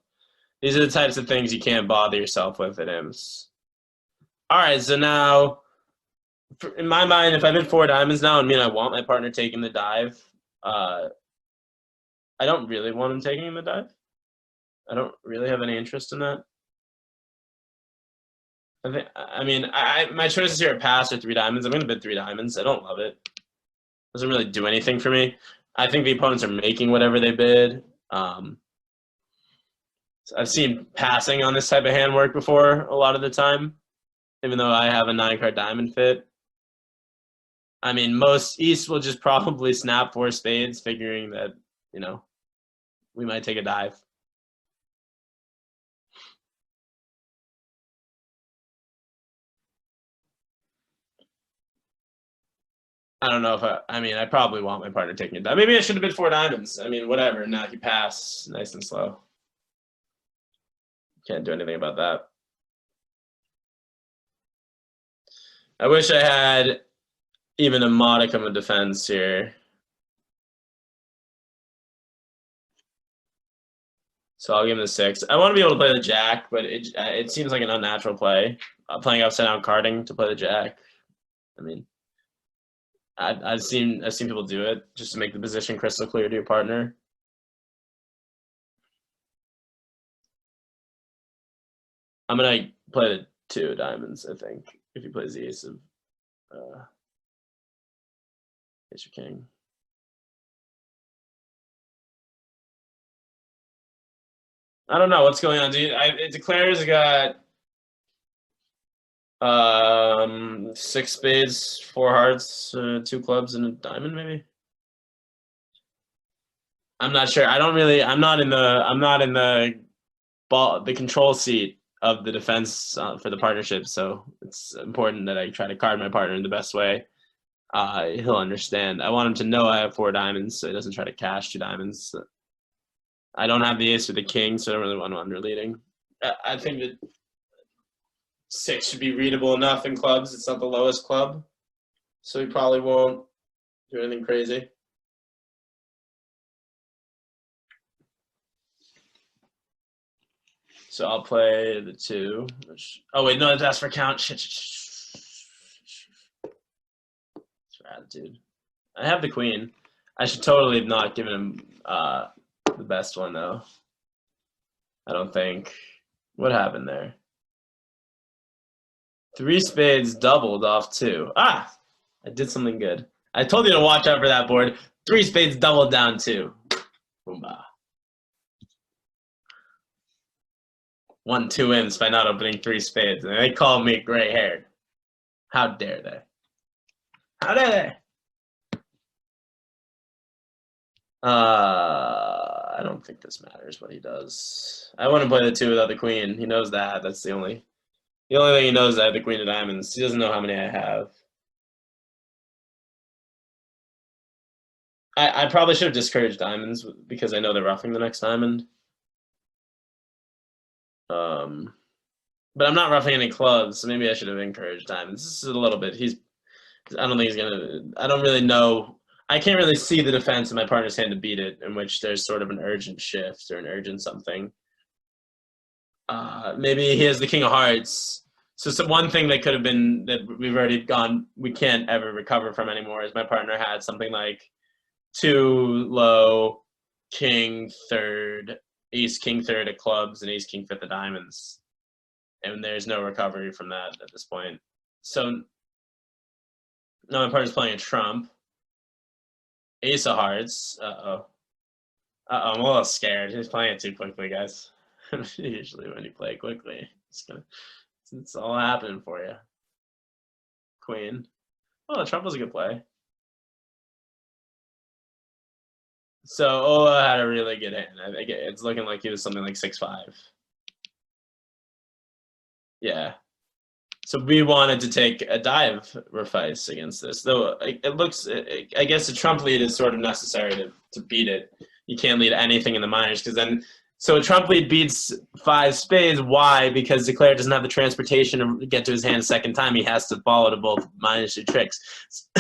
These are the types of things you can't bother yourself with at IMS. All right, so now, in my mind, if I bid 4 diamonds now and I want my partner taking the dive, I don't really want him taking the dive. I don't really have any interest in that. My choices here are pass or 3 diamonds. I'm going to bid 3 diamonds. I don't love it. Doesn't really do anything for me. I think the opponents are making whatever they bid. I've seen passing on this type of hand work before a lot of the time, even though I have a 9-card diamond fit. I mean, most East will just probably snap 4 spades, figuring that, we might take a dive. I don't know if I probably want my partner taking a dive. Maybe I should have bid 4 diamonds. Whatever. Now you pass nice and slow. Can't do anything about that. I wish I had even a modicum of defense here. So I'll give him the 6. I want to be able to play the jack, but it seems like an unnatural play. Playing upside down carding to play the jack. I've seen people do it just to make the position crystal clear to your partner. I'm gonna play the 2 diamonds, I think, if he plays the ace of ace or king. I don't know what's going on, dude. Declare's got 6 spades, 4 hearts, 2 clubs, and a diamond, maybe. I'm not sure. I'm not in the control seat of the defense for the partnership, so it's important that I try to card my partner in the best way. He'll understand. I want him to know I have 4 diamonds, so he doesn't try to cash 2 diamonds. I don't have the ace or the king, so I don't really want to underleading. I think that 6 should be readable enough in clubs. It's not the lowest club, so he probably won't do anything crazy. So I'll play the 2. Oh wait, no, that's for count. Shit. It's for attitude. I have the queen. I should totally have not given him the best one though. I don't think. What happened there? 3 spades doubled off 2. I did something good. I told you to watch out for that board. 3 spades doubled down 2. Boomba. 1 2 imps by not opening 3 spades. And they called me gray-haired. How dare they? How dare they? I don't think this matters what he does. I want to play the 2 without the queen. He knows that. That's the only thing he knows. I have the queen of diamonds. He doesn't know how many I have. I probably should have discouraged diamonds because I know they're roughing the next diamond. But I'm not roughing any clubs, so maybe I should have encouraged diamonds. This is a little bit. I don't think he's gonna. I don't really know. I can't really see the defense in my partner's hand to beat it, in which there's sort of an urgent shift or an urgent something. Maybe he has the king of hearts. So one thing that could have been that we've already gone, we can't ever recover from anymore, is my partner had something like 2 low, king third, ace king third of clubs, and ace king fifth of diamonds, and there's no recovery from that at this point. So now my partner's playing a trump. Ace of hearts. I'm a little scared. He's playing it too quickly, guys. Usually when you play it quickly, it's all happening for you. Queen. Oh, the trump was a good play. So Ola had a really good hand. I think it's looking like he was something like 6-5. Yeah. So we wanted to take a dive refice against this, though it looks. I guess a trump lead is sort of necessary to beat it. You can't lead anything in the minors because then. So a trump lead beats 5 spades. Why? Because the player doesn't have the transportation to get to his hand a second time. He has to follow to both minus 2 tricks.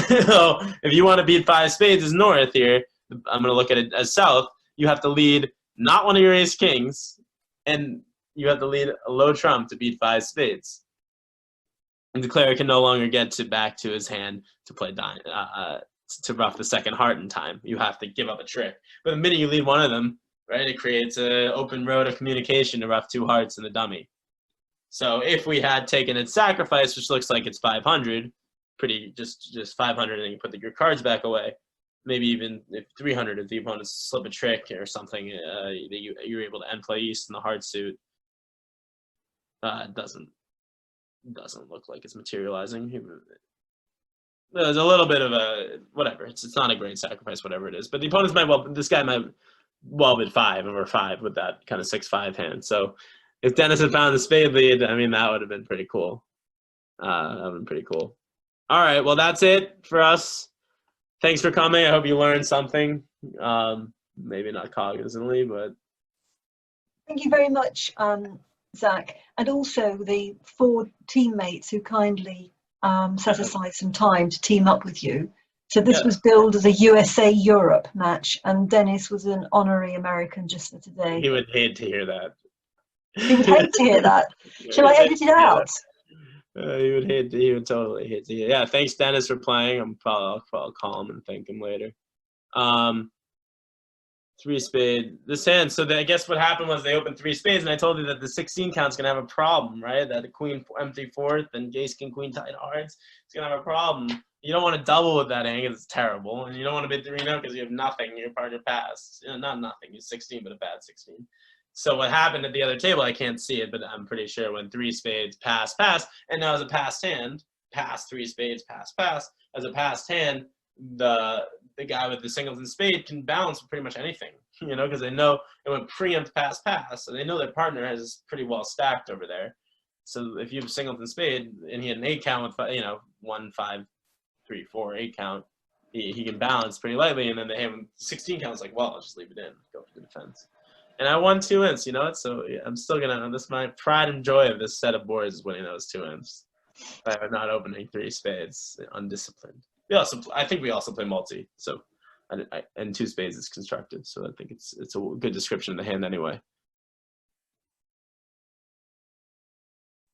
So if you want to beat 5 spades as north here, I'm going to look at it as south. You have to lead not one of your ace kings, and you have to lead a low trump to beat 5 spades. And the player can no longer get back to his hand to play to ruff the second heart in time. You have to give up a trick. But the minute you lead one of them, right, it creates an open road of communication to ruff 2 hearts in the dummy. So if we had taken its sacrifice, which looks like it's 500, pretty just 500, and you put your cards back away. Maybe even if 300 if the opponents slip a trick or something, you're able to end play east in the hard suit. It doesn't look like it's materializing. There's a little bit of a whatever. It's not a great sacrifice, whatever it is. But the opponents this guy might well bid 5 over 5 with that kind of 6-5 hand. So if Denis had found the spade lead, I mean, that would have been pretty cool. That would have been pretty cool. All right, well, that's it for us. Thanks for coming. I hope you learned something. Maybe not cognizantly, but Thank you very much, Zach, and also the 4 teammates who kindly set aside some time to team up with you. So this was billed as a USA-Europe match, and Denis was an honorary American just for today. he would hate to hear that. He would hate to hear that. Shall I edit it out? He would totally hate to hear. Yeah, thanks, Denis, for playing. I'll call him and thank him later. 3 spade. This hand. So I guess what happened was they opened 3 spades, and I told you that the 16 count's gonna have a problem, right? That the queen empty fourth and ace king queen tied hearts. It's gonna have a problem. You don't want to double with that hand because it's terrible, and you don't want to bid 3-0 because you have nothing. Your partner passed. Not nothing. You're 16, but a bad 16. So what happened at the other table, I can't see it, but I'm pretty sure when 3 spades pass, and now as a passed hand, pass 3 spades, pass. As a passed hand, the guy with the singleton spade can balance pretty much anything, because they know it went preempt pass, so they know their partner has pretty well stacked over there. So if you have a singleton spade and he had an 8 count with 1, 5, 3, 4, 8 count, he can balance pretty lightly, and then they have 16 counts like, well, I'll just leave it in, go for the defense. And I won 2 imps, so I'm still gonna. This my pride and joy of this set of boards is winning those 2 imps. I'm not opening 3 spades, undisciplined. I think we also play multi, so and 2 spades is constructive. So I think it's a good description of the hand anyway.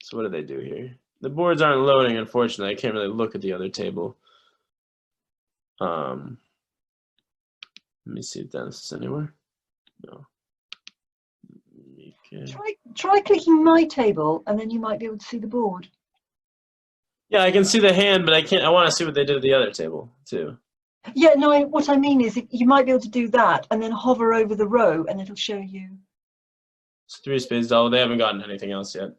So what do they do here? The boards aren't loading, unfortunately. I can't really look at the other table. Let me see if Denis is anywhere. No. Try clicking my table, and then you might be able to see the board. Yeah, I can see the hand, but I can't. I want to see what they did at the other table too. Yeah, no. What I mean is, you might be able to do that, and then hover over the row, and it'll show you. It's 3 spades double. They haven't gotten anything else yet.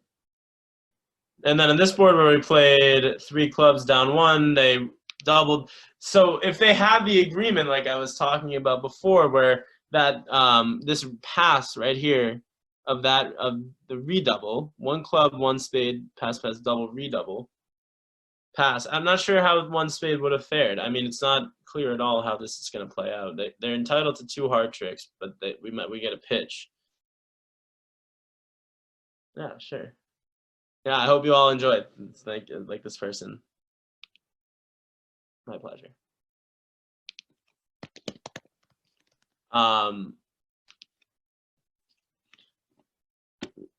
And then on this board where we played 3 clubs down 1, they doubled. So if they have the agreement, like I was talking about before, where that this pass right here. Of the redouble, 1 club, 1 spade, pass, double, redouble, pass. I'm not sure how 1 spade would have fared. I mean, it's not clear at all how this is going to play out. They're entitled to 2 hard tricks, but we get a pitch. Yeah, sure. Yeah, I hope you all enjoyed. It's like this person. My pleasure.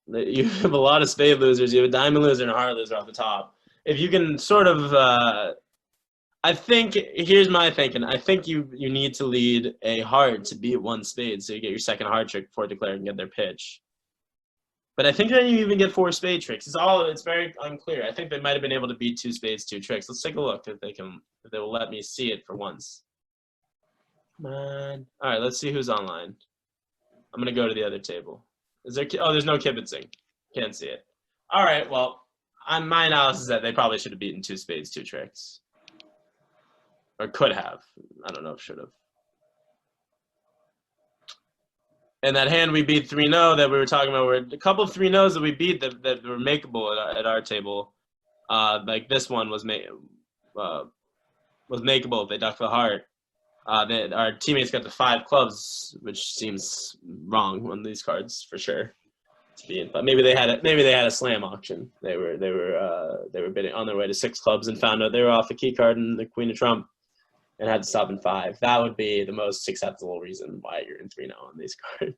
You have a lot of spade losers. You have a diamond loser and a heart loser off the top. If you can sort of, I think here's my thinking. I think you need to lead a heart to beat one spade, so you get your second heart trick before declaring and get their pitch. But I think then you even get 4 spade tricks. It's very unclear. I think they might have been able to beat 2 spades, 2 tricks. Let's take a look if they will let me see it for once. Come on. All right, let's see who's online. I'm gonna go to the other table. Is there? Oh, there's no kibitzing. Can't see it. All right. Well, on my analysis is that they probably should have beaten 2 spades, 2 tricks, or could have. I don't know if should have. And that hand we beat 3-0 that we were talking about, were a couple of 3-0s that we beat that were makeable at our table. Like this one was makeable if they duck the heart. Our teammates got the 5 clubs, which seems wrong on these cards for sure. But maybe they had a slam auction. They were bidding on their way to 6 clubs and found out they were off the key card and the Queen of Trump, and had to stop in 5. That would be the most acceptable reason why you're in 3-0 on these cards.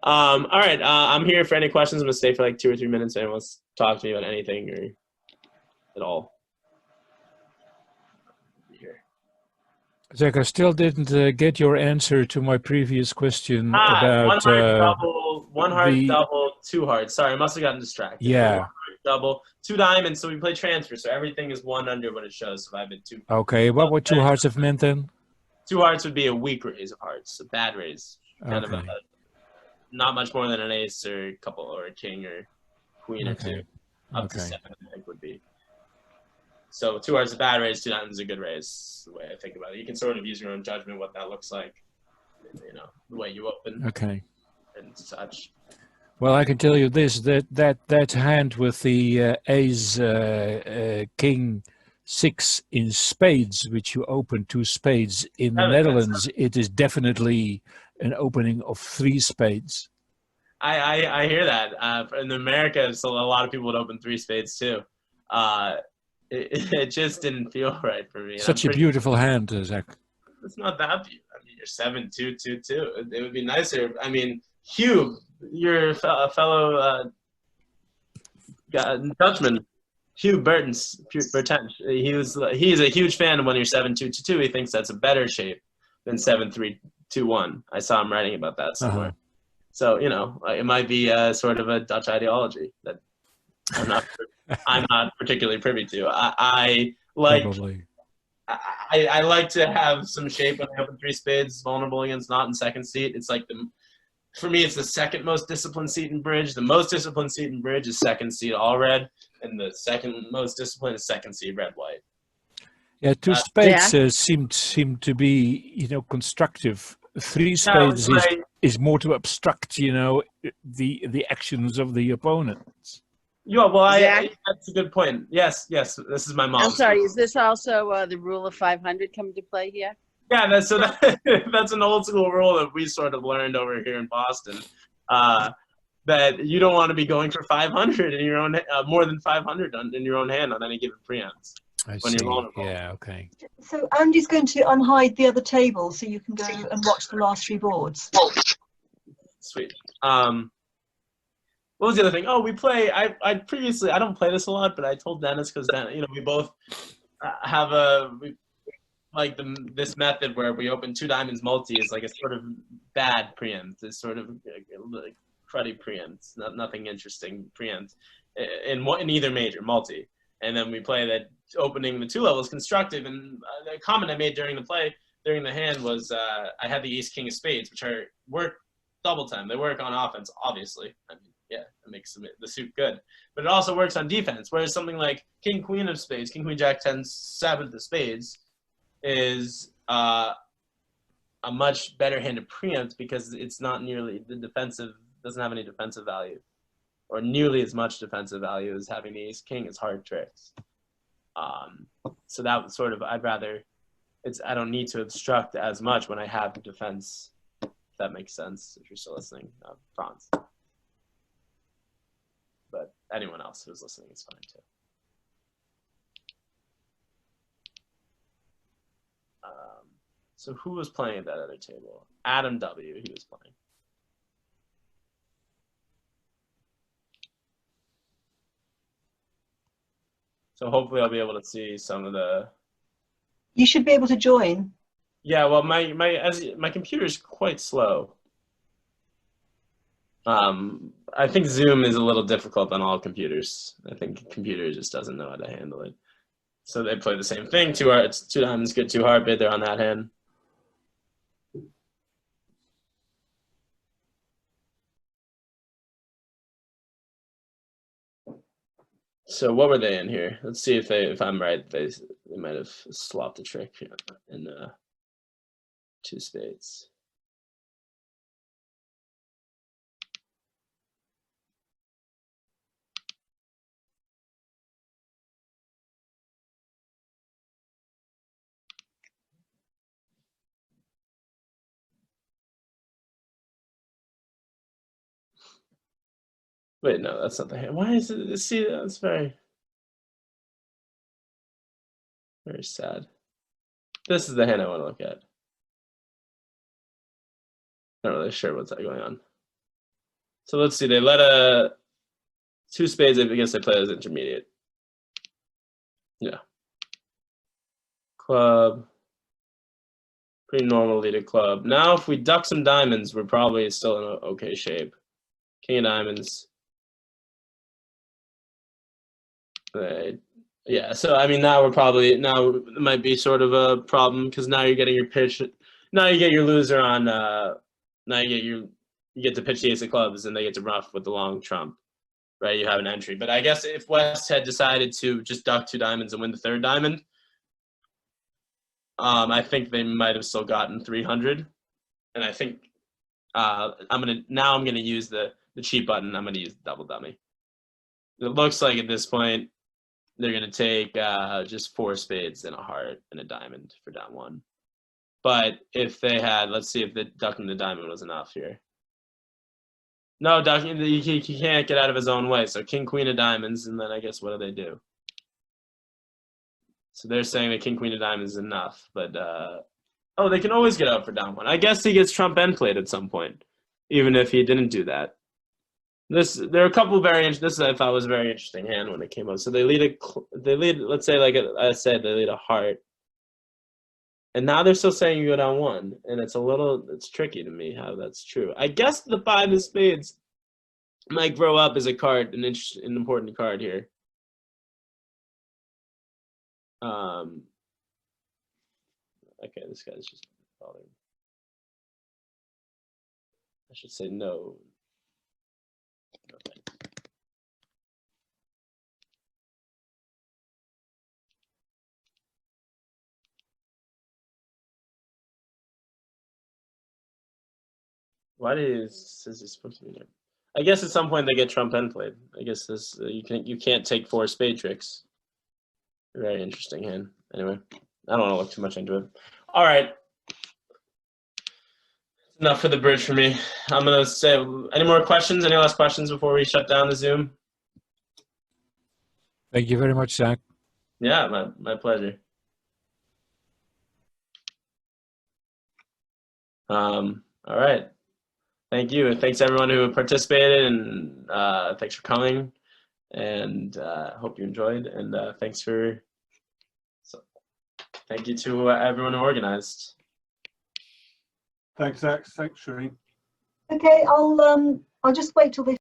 All right, I'm here for any questions. I'm gonna stay for like 2 or 3 minutes. Anyone wants to talk to me about anything or at all? Zach, I still didn't get your answer to my previous question one about heart the- double, 2 hearts. Sorry, I must have gotten distracted. Yeah. 1 heart double, 2 diamonds. So we play transfer. So everything is 1 under what it shows. So if I have 2. Okay, what would 2 hearts have meant then? 2 hearts would be a weak raise of hearts, a bad raise. Kind of Okay. not much more than an ace or a couple or a king or queen or 2. Up to 7, I think would be. So 2 hearts is a bad raise, 2 diamonds is a good raise. The way I think about it, you can sort of use your own judgment what that looks like. You know, the way you open Okay. and such. Well, I can tell you this: that hand with the ace, king, 6 in spades, which you open 2 spades in the Netherlands, it is definitely an opening of 3 spades. I hear that. In America, so a lot of people would open 3 spades too. It just didn't feel right for me. Such a beautiful hand, Zach. It's not that beautiful. I mean, you're 7-2-2-2. It would be nicer. I mean, Hugh, your fellow Dutchman, Hugh Bertens. He's a huge fan of when you're 7-2-2-2. He thinks that's a better shape than 7-3-2-1. I saw him writing about that somewhere. So you know, it might be sort of a Dutch ideology that I'm not particularly privy to. I like. Probably. I like to have some shape when I open 3 spades, vulnerable against not in second seat. It's like for me, it's the second most disciplined seat in bridge. The most disciplined seat in bridge is second seat all red, and the second most disciplined is second seat red white. Yeah, 2 spades seem to be, constructive. 3 spades is more to obstruct, the actions of the opponents. Yeah, well, that's a good point. Yes, this is my mom. I'm sorry, is this also the rule of 500 come to play here? Yeah, that's an old school rule that we sort of learned over here in Boston. That you don't want to be going for 500 in your own, more than 500 in your own hand on any given preempts. I when see. You're vulnerable. Yeah, okay. So Andy's going to unhide the other table so you can go and watch the last 3 boards. Sweet. What was the other thing? Oh, we play. I previously, I don't play this a lot, but I told Dennis because we both have this method where we open 2 diamonds multi is like a sort of bad preempt. It's sort of like cruddy preempt, nothing interesting preempt in either major multi, and then we play that opening the 2 levels constructive. And the comment I made during the hand was I had the ace king of spades, which work double time. They work on offense, obviously. I mean, yeah, it makes the suit good, but it also works on defense. Whereas something like king queen of spades, king queen jack 10 7th of spades is a much better hand to preempt because it's not nearly doesn't have any defensive value, or nearly as much defensive value as having the ace king as hard tricks. So that was sort of, I don't need to obstruct as much when I have defense, if that makes sense, if you're still listening, Franz. But anyone else who's listening is fine too. So who was playing at that other table? Adam W. He was playing. So hopefully I'll be able to see some of the. You should be able to join. Yeah, well, my computer is quite slow. I think Zoom is a little difficult on all computers. I think a computer just doesn't know how to handle it. So they play the same thing. It's 2 diamonds, good 2 hard bid. They're on that hand. So what were they in here? Let's see if I'm right. They might have slopped a trick in 2 spades. Wait, no, that's not the hand. Why is it? See, that's very, very sad. This is the hand I want to look at. Not really sure what's going on. So let's see. They let 2 spades. I guess they play as intermediate. Yeah. Club. Pretty normal leaded club. Now, if we duck some diamonds, we're probably still in an okay shape. King of diamonds. Right. Yeah. So I mean, now it might be sort of a problem because now you're getting your pitch. Now you get your loser on. Now you get to pitch the ace of clubs and they get to ruff with the long trump. Right. You have an entry. But I guess if West had decided to just duck 2 diamonds and win the 3rd diamond. I think they might have still gotten 300, and I think I'm gonna use the cheat button. I'm gonna use the double dummy. It looks like at this point they're gonna take just 4 spades and a heart and a diamond for down 1. But if they had, let's see if the ducking the diamond was enough here. No, ducking he can't get out of his own way. So king queen of diamonds, and then I guess what do? So they're saying that king, queen of diamonds is enough, but oh, they can always get out for down 1. I guess he gets trump end played at some point, even if he didn't do that. There are a couple variants. This I thought was a very interesting hand when it came up. So they lead. Let's say, like I said, they lead a heart, and now they're still saying you go down 1, and it's tricky to me how that's true. I guess the 5 of spades might grow up as a card, an important card here. Okay, this guy's just bothering. I should say no. Okay. Why is he supposed to be there? I guess at some point they get trump end played. I guess this you can't take 4 spade tricks. Very interesting hand. Anyway, I don't want to look too much into it. All right. Enough for the bridge for me. I'm going to say, any more questions? Any last questions before we shut down the Zoom? Thank you very much, Zach. Yeah, my pleasure. All right. Thank you. And thanks everyone who participated, and thanks for coming. And hope you enjoyed. And thank you to everyone who organized. Thanks, Zach. Thanks, Shireen. Okay, I'll just wait till they